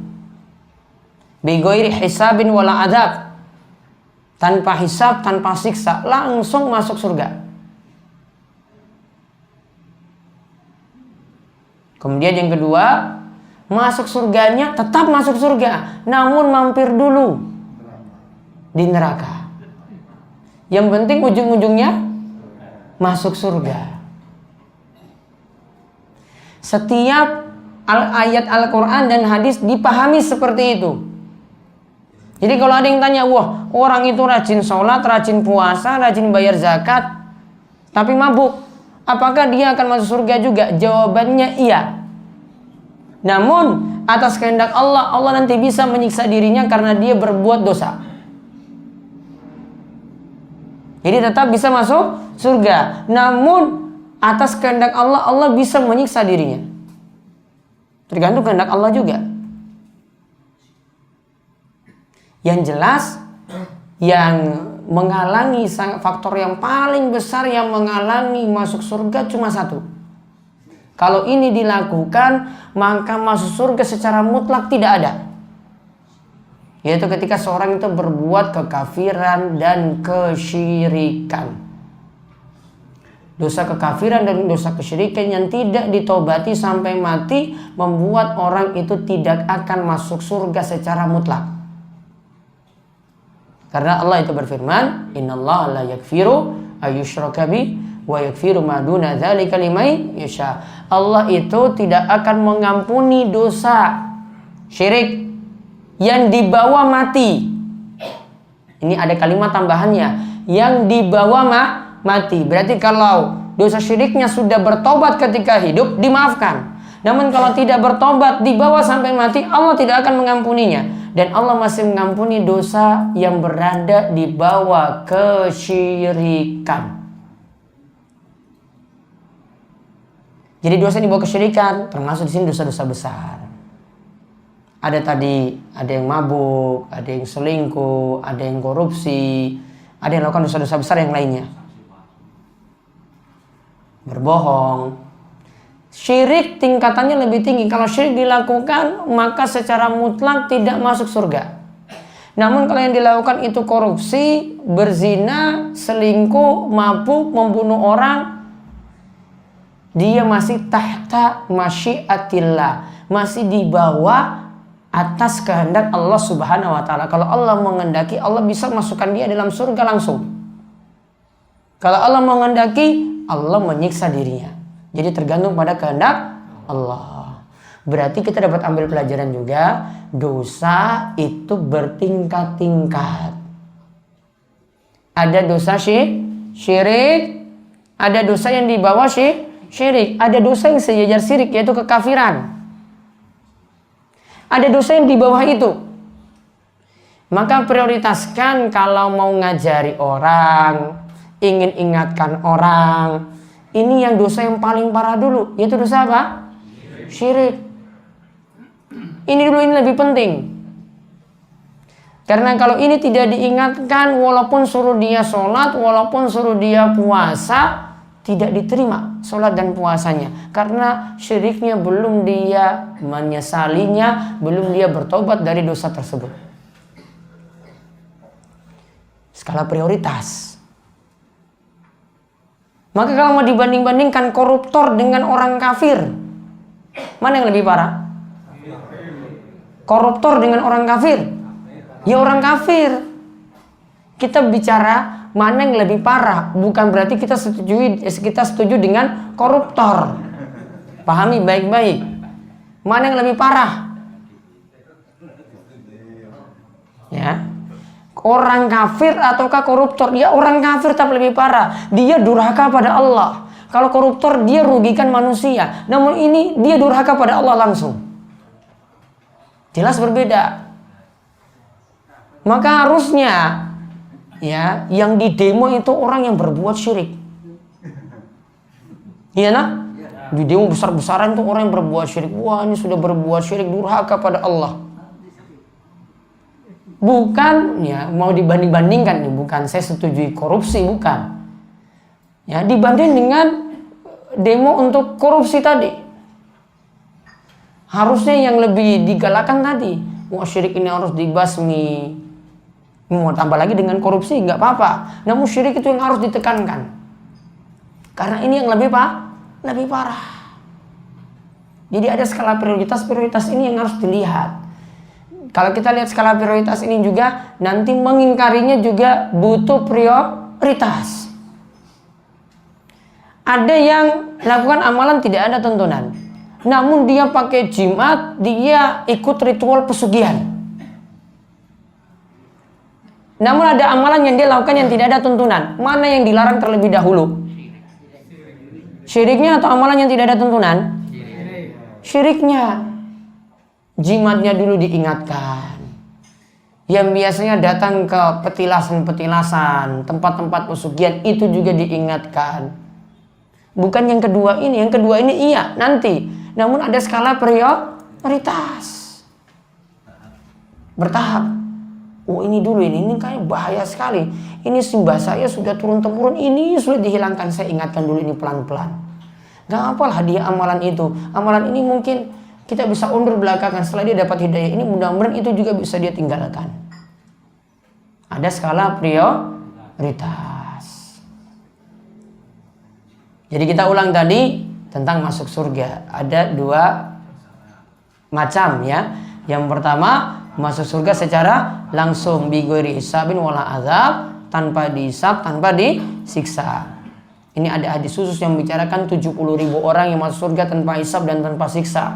bighairi hisabin wala adab, tanpa hisab, tanpa siksa, langsung masuk surga. Kemudian yang kedua, masuk surganya tetap masuk surga, namun mampir dulu di neraka. Yang penting ujung-ujungnya masuk surga. Setiap ayat Al-Quran dan hadis dipahami seperti itu. Jadi kalau ada yang tanya, wah orang itu rajin sholat, rajin puasa, rajin bayar zakat, tapi mabuk, apakah dia akan masuk surga juga? Jawabannya iya. Namun atas kehendak Allah, Allah nanti bisa menyiksa dirinya karena dia berbuat dosa. Jadi tetap bisa masuk surga. Namun atas kehendak Allah, Allah bisa menyiksa dirinya. Tergantung kehendak Allah juga. Yang jelas, yang menghalangi, faktor yang paling besar yang menghalangi masuk surga cuma satu. Kalau ini dilakukan, maka masuk surga secara mutlak tidak ada. Yaitu ketika seorang itu berbuat kekafiran dan kesyirikan. Dosa kekafiran dan dosa kesyirikan yang tidak ditobati sampai mati membuat orang itu tidak akan masuk surga secara mutlak. Karena Allah itu berfirman, innallaha la yaghfiru ayyushraka bihi wa yaghfiru ma duna dzalika liman yasha. Allah itu tidak akan mengampuni dosa syirik yang dibawa mati. Ini ada kalimat tambahannya, yang dibawa mati. Berarti kalau dosa syiriknya sudah bertobat ketika hidup, dimaafkan. Namun kalau tidak bertobat, dibawa sampai mati, Allah tidak akan mengampuninya. Dan Allah masih mengampuni dosa yang berada di bawah kesyirikan. Jadi dosa yang dibawa kesyirikan termasuk di sini dosa-dosa besar. Ada yang mabuk, ada yang selingkuh, ada yang korupsi, ada yang melakukan dosa-dosa besar yang lainnya. Berbohong. Syirik tingkatannya lebih tinggi. Kalau syirik dilakukan, maka secara mutlak tidak masuk surga. Namun kalau yang dilakukan itu korupsi, berzina, selingkuh, mabuk, membunuh orang, dia masih tahta masyiatillah, masih di bawah atas kehendak Allah Subhanahu wa taala. Kalau Allah menghendaki, Allah bisa masukkan dia dalam surga langsung. Kalau Allah menghendaki, Allah menyiksa dirinya. Jadi tergantung pada kehendak Allah. Berarti kita dapat ambil pelajaran juga, dosa itu bertingkat-tingkat. Ada dosa syirik, ada dosa yang di bawah syirik, ada dosa yang sejajar syirik, yaitu kekafiran. Ada dosa yang di bawah itu. Maka prioritaskan kalau mau ngajari orang, ingin ingatkan orang, ini yang dosa yang paling parah dulu, yaitu dosa apa? Syirik. Ini dulu, ini lebih penting. Karena kalau ini tidak diingatkan, walaupun suruh dia sholat, walaupun suruh dia puasa, tidak diterima sholat dan puasanya. Karena syiriknya belum dia menyesalinya, belum dia bertobat dari dosa tersebut. Skala prioritas. Maka kalau mau dibanding-bandingkan koruptor dengan orang kafir, mana yang lebih parah? Koruptor dengan orang kafir? Ya orang kafir. Kita bicara mana yang lebih parah, bukan berarti kita setuju dengan koruptor. Pahami baik-baik. Mana yang lebih parah? Ya. Orang kafir ataukah koruptor? Ya orang kafir tapi lebih parah. Dia durhaka pada Allah. Kalau koruptor dia rugikan manusia. Namun ini dia durhaka pada Allah langsung. Jelas berbeda. Maka harusnya ya yang di demo itu orang yang berbuat syirik. Iya nah? Di demo besar-besaran itu orang yang berbuat syirik. Wah, ini sudah berbuat syirik, durhaka pada Allah. Bukan ya mau dibanding-bandingkan nih, bukan saya setujui korupsi, bukan. Ya, dibanding dengan demo untuk korupsi tadi. Harusnya yang lebih digalakan tadi, wah syirik ini harus dibasmi. Mau tambah lagi dengan korupsi nggak apa-apa. Namun syirik itu yang harus ditekankan. Karena ini yang lebih parah. Jadi ada skala prioritas ini yang harus dilihat. Kalau kita lihat skala prioritas ini juga, nanti mengingkarinya juga butuh prioritas. Ada yang lakukan amalan tidak ada tuntunan, namun dia pakai jimat, dia ikut ritual pesugihan. Namun ada amalan yang dia lakukan yang tidak ada tuntunan. Mana yang dilarang terlebih dahulu? Syiriknya atau amalan yang tidak ada tuntunan? Syiriknya. Jimatnya dulu diingatkan. Yang biasanya datang ke petilasan-petilasan, tempat-tempat pesugihan, itu juga diingatkan. Bukan yang kedua ini. Yang kedua ini iya nanti. Namun ada skala prioritas. Bertahap. Oh ini dulu, ini kayak bahaya sekali. Ini simbah saya sudah turun-temurun, ini sulit dihilangkan. Saya ingatkan dulu ini pelan-pelan. Gak apalah dia amalan itu. Amalan ini mungkin kita bisa undur belakangan. Setelah dia dapat hidayah ini, mudah-mudahan itu juga bisa dia tinggalkan. Ada skala prioritas. Jadi kita ulang tadi tentang masuk surga. Ada dua macam ya. Yang pertama, masuk surga secara langsung, bighairi hisabin wala azab, tanpa dihisab, tanpa disiksa. Ini ada hadis khusus yang membicarakan 70.000 orang yang masuk surga tanpa hisab dan tanpa siksa.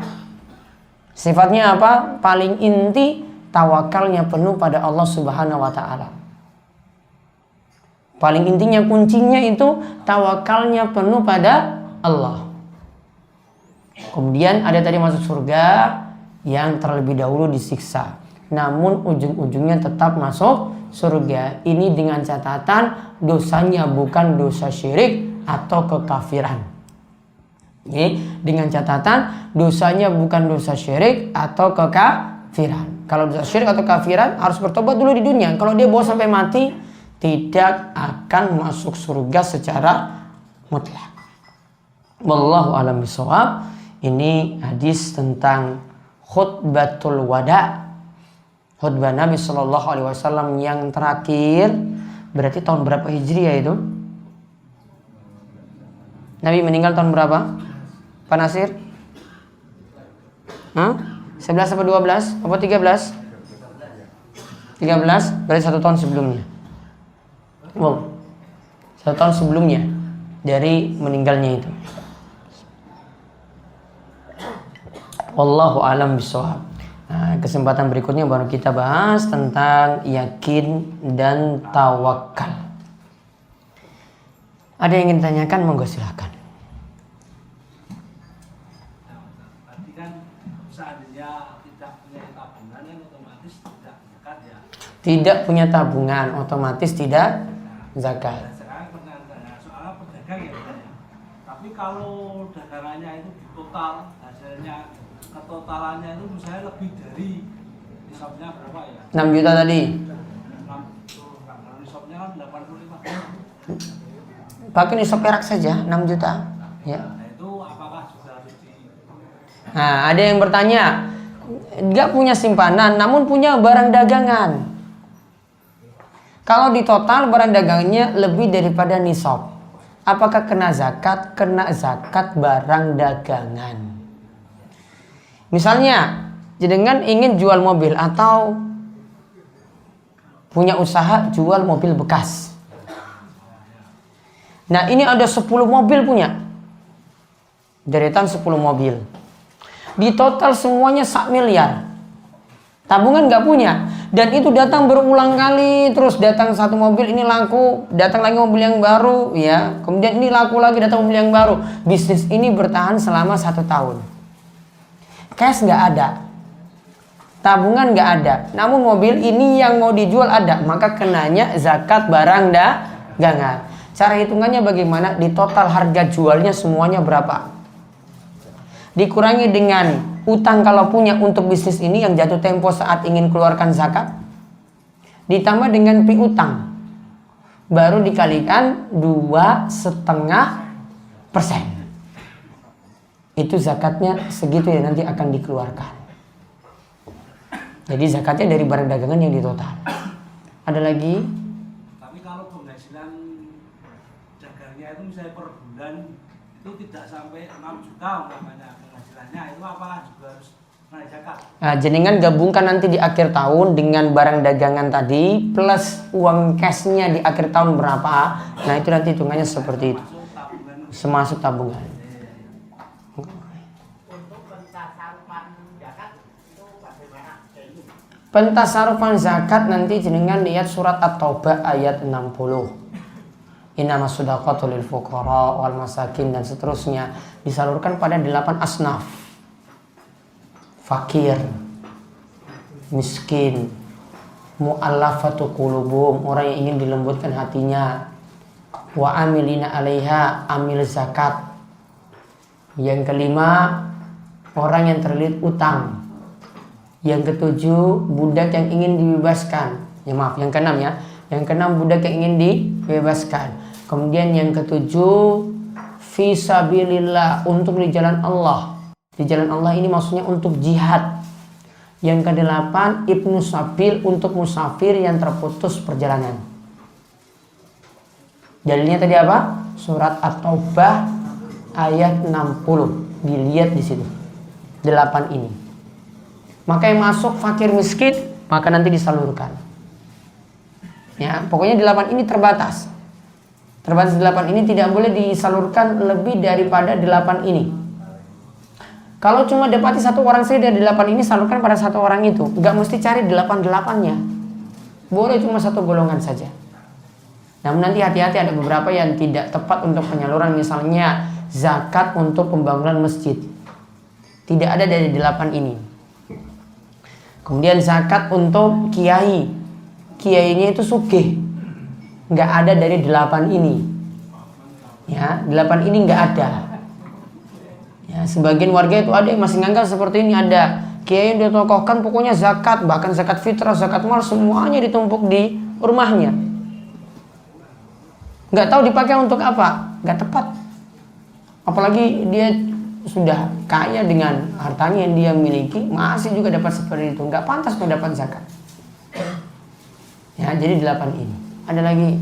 Sifatnya apa? Paling inti tawakalnya penuh pada Allah Subhanahu wa taala. Paling intinya, kuncinya itu tawakalnya penuh pada Allah. Kemudian ada tadi masuk surga yang terlebih dahulu disiksa, namun ujung-ujungnya tetap masuk surga. Ini dengan catatan dosanya bukan dosa syirik atau kekafiran. Ini dengan catatan dosanya bukan dosa syirik atau kekafiran. Kalau dosa syirik atau kekafiran harus bertobat dulu di dunia. Kalau dia bawa sampai mati, tidak akan masuk surga secara mutlak. Wallahu a'lam bishawab. Ini hadis tentang khutbatul wada, khutbah Nabi Shallallahu Alaihi Wasallam yang terakhir. Berarti tahun berapa Hijriah itu? Nabi meninggal tahun berapa? Pak Nasir? 11 apa 12? Apa 13? 13? Berarti 1 tahun sebelumnya. Wow, 1 tahun sebelumnya dari meninggalnya itu. Wallahu a'lam bishawab. Nah, kesempatan berikutnya baru kita bahas tentang yakin dan tawakal. Ada yang ingin tanyakan, monggo silakan. Berarti kan seandainya tidak punya tabungan yang otomatis tidak zakat ya. Tidak punya tabungan otomatis tidak zakat. Dan sekarang pertanyaannya soal pedagang ya Pak ya. Tapi kalau dagangannya itu di total hasilnya ketotalannya itu misalnya lebih dari nisabnya berapa ya? 6 juta tadi. 6 nisabnya kan 85 juta. Pakai nisab perak saja 6 juta. Ya. Nah itu apakah juga harus di... Nah, ada yang bertanya, nggak punya simpanan, namun punya barang dagangan. Kalau di total barang dagangannya lebih daripada nisab, apakah kena zakat? Kena zakat barang dagangan. Misalnya, jenengan ingin jual mobil atau punya usaha jual mobil bekas. Nah, ini ada 10 mobil punya. Deretan 10 mobil. Di total semuanya 1 miliar. Tabungan nggak punya. Dan itu datang berulang kali. Terus datang satu mobil ini laku. Datang lagi mobil yang baru. Ya. Kemudian ini laku lagi, datang mobil yang baru. Bisnis ini bertahan selama 1 tahun. Cash nggak ada. Tabungan nggak ada. Namun mobil ini yang mau dijual ada. Maka kenanya zakat barang dagangan. Cara hitungannya bagaimana? Di total harga jualnya semuanya berapa? Dikurangi dengan utang kalau punya untuk bisnis ini yang jatuh tempo saat ingin keluarkan zakat, ditambah dengan piutang, baru dikalikan 2,5%. Itu zakatnya segitu ya, nanti akan dikeluarkan. Jadi zakatnya dari barang dagangan yang ditotal. Ada lagi? Tapi kalau penghasilan dagangnya itu misalnya per bulan itu tidak sampai 6 juta umpamanya penghasilannya, itu apa juga harus naik zakat? Nah, jenengan gabungkan nanti di akhir tahun dengan barang dagangan tadi plus uang cashnya di akhir tahun berapa. Nah itu nanti hitungannya seperti itu. Semasuk tabungan. Pentasarufan zakat nanti jenengan lihat surat At-Taubah ayat 60. Innamas shadaqatu lil fuqara wal masakin dan seterusnya, disalurkan pada 8 asnaf. Fakir, miskin, mu'allafatu qulubuhum, orang yang ingin dilembutkan hatinya, wa amilina 'alaiha, amil zakat. Yang kelima, orang yang terlilit utang. Yang ketujuh, budak yang ingin dibebaskan. Ya maaf, yang keenam ya. Yang keenam, budak yang ingin dibebaskan. Kemudian yang ketujuh, fisabilillah, untuk di jalan Allah. Di jalan Allah ini maksudnya untuk jihad. Yang kedelapan, ibnu sabil, untuk musafir yang terputus perjalanan. Dalilnya tadi apa? Surat At-Taubah ayat 60. Dilihat di situ. 8 ini. Maka yang masuk fakir miskin, maka nanti disalurkan. Ya, pokoknya 8 ini terbatas. Terbatas 8 ini tidak boleh disalurkan lebih daripada 8 ini. Kalau cuma dapati satu orang saja dari 8 ini, salurkan pada satu orang itu. Nggak mesti cari 8-8-nya. Boleh cuma satu golongan saja. Namun nanti hati-hati, ada beberapa yang tidak tepat untuk penyaluran. Misalnya zakat untuk pembangunan masjid. Tidak ada dari 8 ini. Kemudian zakat untuk kiai. Kiainya itu sugih. Nggak ada dari 8 ini. Ya, 8 ini nggak ada. Ya, sebagian warga itu ada yang masih nganggap seperti ini, ada kiai yang ditokohkan pokoknya zakat, bahkan zakat fitrah, zakat mal, semuanya ditumpuk di rumahnya. Nggak tahu dipakai untuk apa, nggak tepat. Apalagi dia sudah kaya dengan hartanya yang dia miliki, masih juga dapat seperti itu, nggak pantas mendapat zakat. Ya, jadi 8 ini. Ada lagi.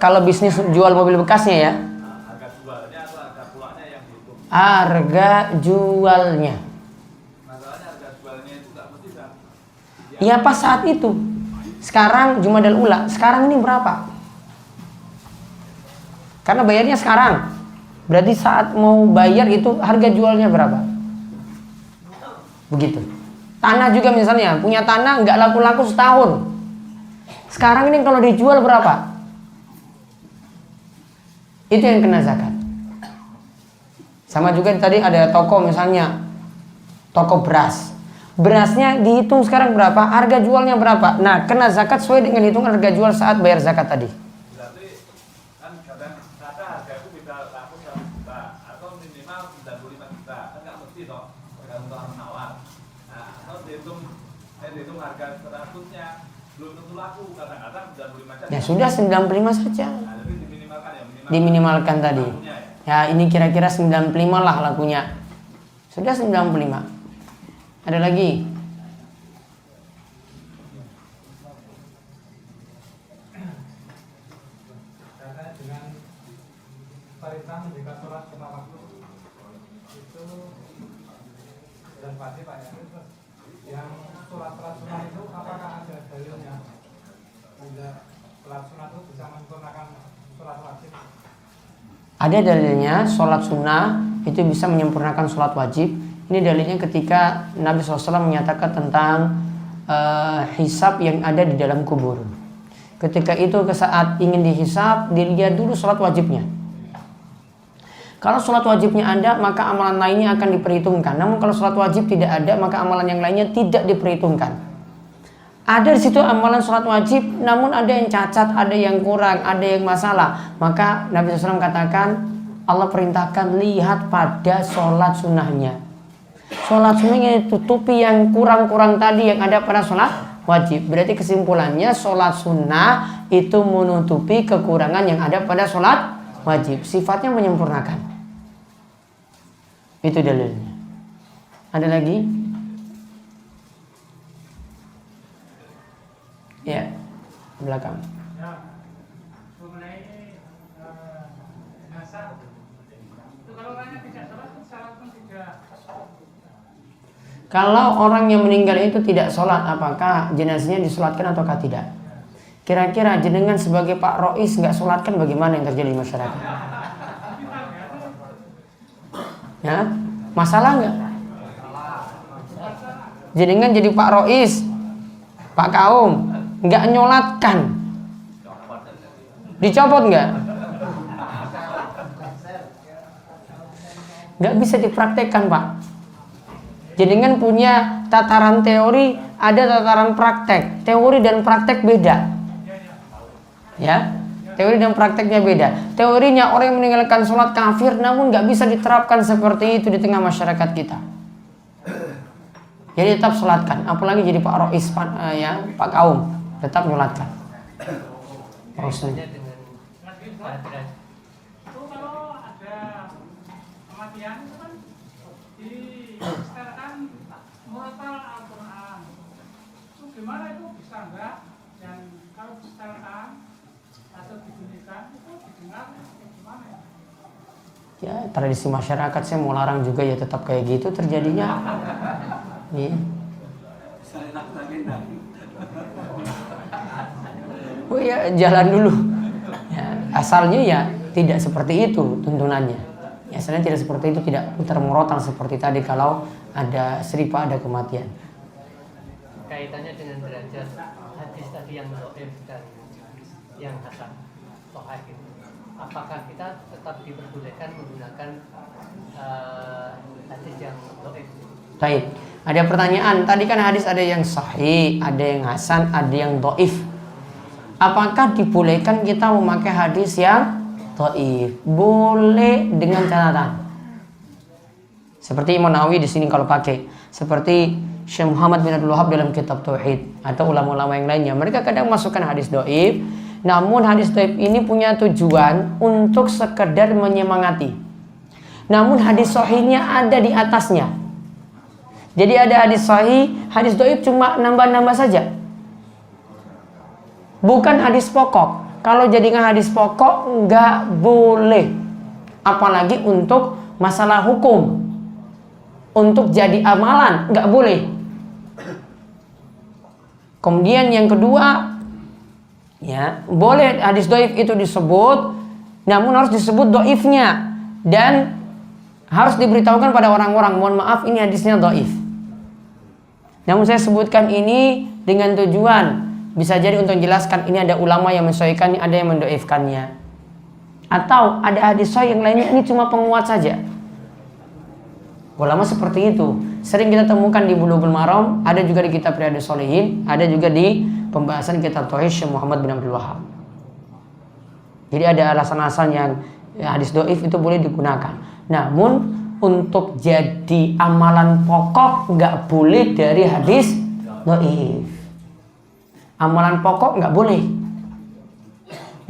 Kalau bisnis jual mobil bekasnya ya. Harga jualnya atau harga pulangnya yang dihitung? Harga jualnya. Masalahnya harga jualnya itu nggak mesti kan? Ya pas saat itu. Sekarang Jumadal Ula. Sekarang ini berapa? Karena bayarnya sekarang. Berarti saat mau bayar itu harga jualnya berapa? Begitu. Tanah juga misalnya. Punya tanah nggak laku-laku setahun. Sekarang ini kalau dijual berapa? Itu yang kena zakat. Sama juga tadi ada toko, misalnya toko beras. Berasnya dihitung sekarang berapa, harga jualnya berapa. Nah, kena zakat sesuai dengan hitungan harga jual saat bayar zakat tadi. Berarti kan kadang kata harga itu bisa laku 100 juta atau minimal 95 juta. Kan nggak mesti toh, tergantung orang menawar. Nah, atau dihitung harga 100-nya belum tentu laku, kadang-kadang 95 saja. Ya sudah 95 saja. Nah, tapi diminimalkan ya, Diminimalkan tadi. lakunya ya. Ya, ini kira-kira 95 lah lakunya. Sudah 95. Ada lagi? Kaitannya dengan perintah menjaga sholat lima waktu itu dan wajib Pak ya. Yang sholat sunnah itu apakah ada dalilnya? Sholat sunnah itu bisa menyempurnakan sholat wajib? Ada dalilnya, sholat sunnah itu bisa menyempurnakan sholat wajib. Ini dalilnya ketika Nabi SAW menyatakan tentang hisab yang ada di dalam kubur. Ketika itu saat ingin dihisab, dilihat dulu sholat wajibnya. Kalau sholat wajibnya ada, maka amalan lainnya akan diperhitungkan. Namun kalau sholat wajib tidak ada, maka amalan yang lainnya tidak diperhitungkan. Ada di situ amalan sholat wajib, namun ada yang cacat, ada yang kurang, ada yang masalah. Maka Nabi SAW katakan, Allah perintahkan lihat pada sholat sunnahnya. Sholat sunnahnya tutupi yang kurang-kurang tadi yang ada pada sholat wajib. Berarti kesimpulannya sholat sunnah itu menutupi kekurangan yang ada pada sholat wajib. Sifatnya menyempurnakan. Itu dalilnya. Ada lagi? Ya, belakang. Ya, mengenai nasab itu kalau orangnya tidak sholat, salat pun tidak. Kalau orang yang meninggal itu tidak sholat, apakah jenazahnya disolatkan ataukah tidak? Kira-kira jenengan sebagai Pak Rois nggak sholatkan, bagaimana yang terjadi di masyarakat? Ya, masalah nggak? Jenengan jadi Pak Rois, Pak Kaum, nggak nyolatkan, dicopot nggak? Nggak bisa dipraktekkan, Pak. Jenengan punya tataran teori, ada tataran praktek. Teori dan praktek beda. Ya, teori dan prakteknya beda. Teorinya orang yang meninggalkan sholat kafir, namun nggak bisa diterapkan seperti itu di tengah masyarakat kita. Jadi tetap sholatkan, apalagi jadi Pak Rois, ya, Pak Kaum, tetap sholatkan. Kaitannya dengan itu kalau ada kematian itu kan disetelkan murotal Al-Quran. Itu gimana itu bisa enggak? Dan kalau disetelkan atau dibunyikan itu didengar gimana ya? Ya, tradisi masyarakat saya mau larang juga ya tetap kayak gitu terjadinya. Iya. Oh ya, jalan dulu. Ya, asalnya ya tidak seperti itu tuntunannya. Ya, asalnya tidak seperti itu, tidak putar murotal seperti tadi kalau ada seripa, ada kematian. Kaitannya dengan derajat hadis tadi yang dhaif dan yang hasan sahih gitu. Apakah kita tetap diperbolehkan menggunakan hadis yang dhaif? Baik. Ada pertanyaan, tadi kan hadis ada yang sahih, ada yang hasan, ada yang dhaif. Apakah dibolehkan kita memakai hadis yang dhaif? Boleh dengan catatan. Seperti Imam Nawawi di sini kalau pakai, seperti Syekh Muhammad bin Abdul Wahab dalam kitab Tauhid atau ulama-ulama yang lainnya, mereka kadang masukkan hadis dhaif. Namun hadis dhaif ini punya tujuan untuk sekedar menyemangati. Namun hadis sahihnya ada di atasnya. Jadi ada hadis sahih, hadis dhaif cuma nambah-nambah saja. Bukan hadis pokok. Kalau jadikan hadis pokok nggak boleh. Apalagi untuk masalah hukum. Untuk jadi amalan nggak boleh. Kemudian yang kedua, ya boleh hadis dhaif itu disebut, namun harus disebut dhaifnya dan harus diberitahukan pada orang-orang, mohon maaf ini hadisnya dhaif. Namun saya sebutkan ini dengan tujuan bisa jadi untuk menjelaskan ini ada ulama yang mensahihkannya, ada yang mendoifkannya. atau ada hadis sahih yang lainnya ini cuma penguat saja. Ulama seperti itu sering kita temukan di Bulughul Maram, ada juga di kitab Riyadhus Shalihin, ada juga di pembahasan kitab Tauhid Syekh Muhammad bin Abdul Wahhab. Jadi ada alasan-alasan yang hadis dhaif itu boleh digunakan. Namun untuk jadi amalan pokok nggak boleh dari hadis dhaif. Amalan pokok nggak boleh.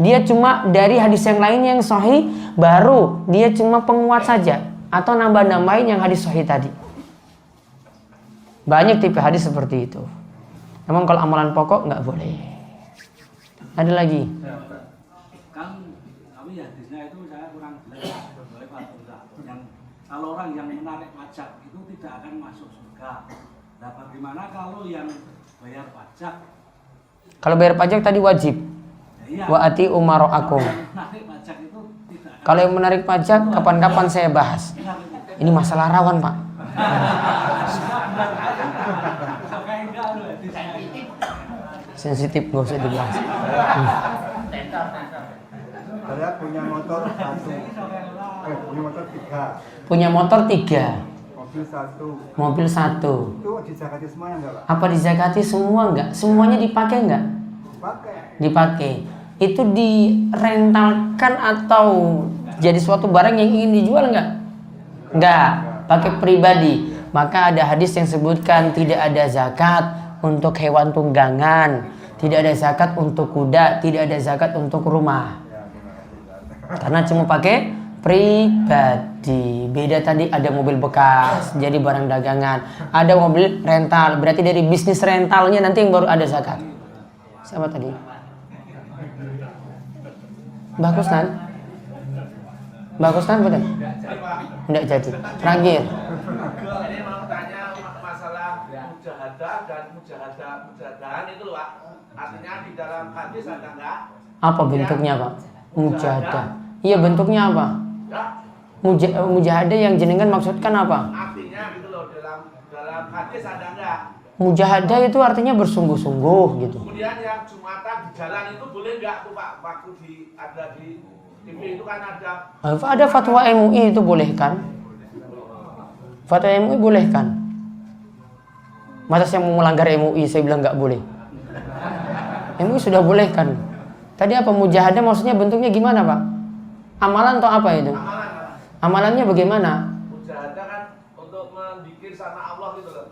Dia cuma dari hadis yang lain yang sahih, baru dia cuma penguat saja atau nambah-nambahin yang hadis sahih tadi. Banyak tipe hadis seperti itu. Namun kalau amalan pokok nggak boleh. Ada lagi? Kan kami hadisnya itu saya kurang jelas boleh Pak Ustaz. Yang kalau orang yang menarik pajak itu tidak akan masuk surga. Nah, bagaimana kalau yang bayar pajak? Kalau bayar pajak tadi wajib. Ya, Wa ati umaroakum. menarik pajak itu tidak akan. Kalau yang menarik pajak kapan-kapan saya bahas. Ini masalah rawan, Pak. Sensitif, nggak usah dibahas. Saya punya motor satu, punya motor tiga, Punya motor 3, mobil satu. mobil 1. Itu dizakati semuanya enggak, Pak? Apa dizakati semua enggak? Semuanya dipakai enggak? Pakai. Dipakai. Itu direntalkan atau jadi suatu barang yang ingin dijual enggak? Enggak, pakai pribadi. Maka ada hadis yang sebutkan tidak ada zakat untuk hewan tunggangan, tidak ada zakat untuk kuda, tidak ada zakat untuk rumah. Karena cuma pakai pribadi. Beda tadi ada mobil bekas jadi barang dagangan, ada mobil rental, berarti dari bisnis rentalnya nanti yang baru ada zakat. Siapa tadi? Bagus kan? Bagus kan betul? Tidak jadi. Terakhir. Ini mau tanya masalah mujahadah dan mujahadahan itu loh Pak. Artinya di dalam hadis ada enggak? Apa bentuknya Pak? Mujahadah. Iya bentuknya apa? Ya, Mujahadah yang jenengan maksudkan apa? artinya gitu loh dalam hadis ada enggak? Mujahadah itu artinya bersungguh-sungguh gitu. Kemudian yang Jumatan di jalan itu boleh enggak tuh Pak? Waktu ada di TV itu kan ada. Ada fatwa MUI itu boleh kan? Fatwa MUI boleh kan? Masa saya mau melanggar MUI saya bilang nggak boleh? MUI sudah boleh kan? Tadi apa mujahadah maksudnya bentuknya gimana Pak? Amalan atau apa itu? Amalan Pak. Amalannya bagaimana? Mujahadah kan untuk mendikir sama Allah gitu loh.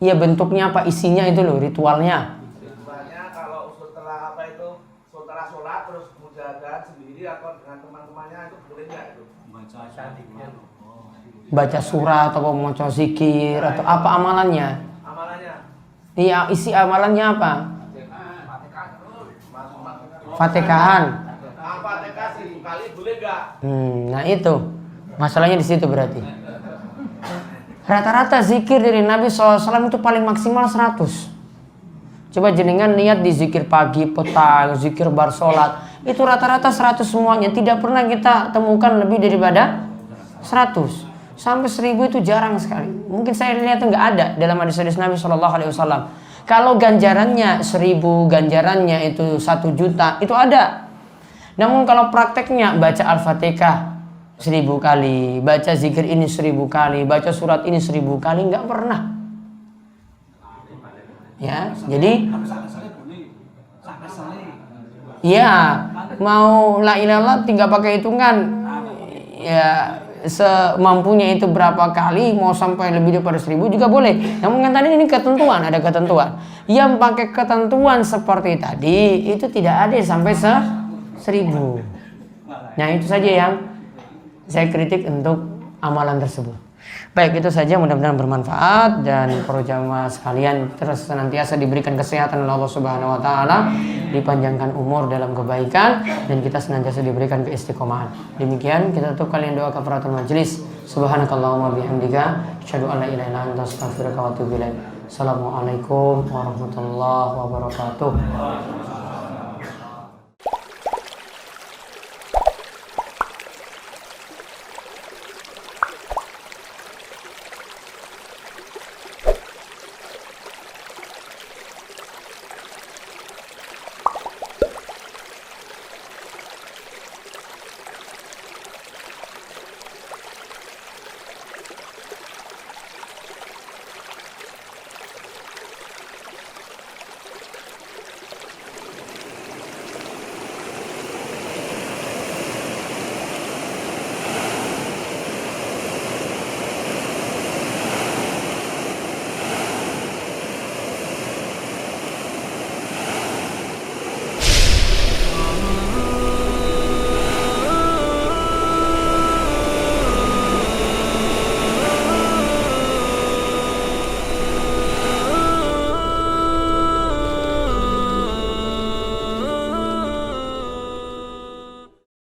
Iya bentuknya apa? Isinya itu loh, ritualnya. Sebenarnya kalau setelah apa itu setelah sholat terus mujahadah sendiri atau dengan teman-temannya itu boleh nggak itu? Baca surat atau membaca zikir atau apa amalannya? Amalannya Iya isi amalannya apa? Fatihahan. Fatihah 1000 kali boleh nggak? Nah itu masalahnya di situ berarti. Rata-rata zikir dari Nabi SAW itu paling maksimal 100. Coba jenengan lihat di zikir pagi, petang, zikir bar sholat. Itu rata-rata 100 semuanya. Tidak pernah kita temukan lebih daripada 100. Sampai 1000 itu jarang sekali. Mungkin saya lihat itu nggak ada dalam hadis-hadis Nabi SAW. Kalau ganjarannya 1000, ganjarannya itu 1 juta, itu ada. Namun kalau prakteknya baca Al-Fatihah 1000 kali, baca zikir ini 1000 kali, baca surat ini 1000 kali, nggak pernah. Ya, jadi ya mau la ilaha illallah tinggal pakai hitungan, ya semampunya itu berapa kali, mau sampai lebih daripada 1000 juga boleh. Namun kan tadi ini ketentuan, ada ketentuan. Yang pakai ketentuan seperti tadi itu tidak ada sampai 1000. Nah itu saja yang saya kritik untuk amalan tersebut. Baik, itu saja, mudah-mudahan bermanfaat dan para jamaah sekalian terus senantiasa diberikan kesehatan oleh Allah Subhanahu wa taala, dipanjangkan umur dalam kebaikan dan kita senantiasa diberikan keistiqomahan. Demikian kita tutup kalian doa kafaratul majelis. Subhanakallahumma bihamdika asyhadu an la ilaha illa anta astaghfiruka wa atubu ilaik. Assalamualaikum warahmatullahi wabarakatuh.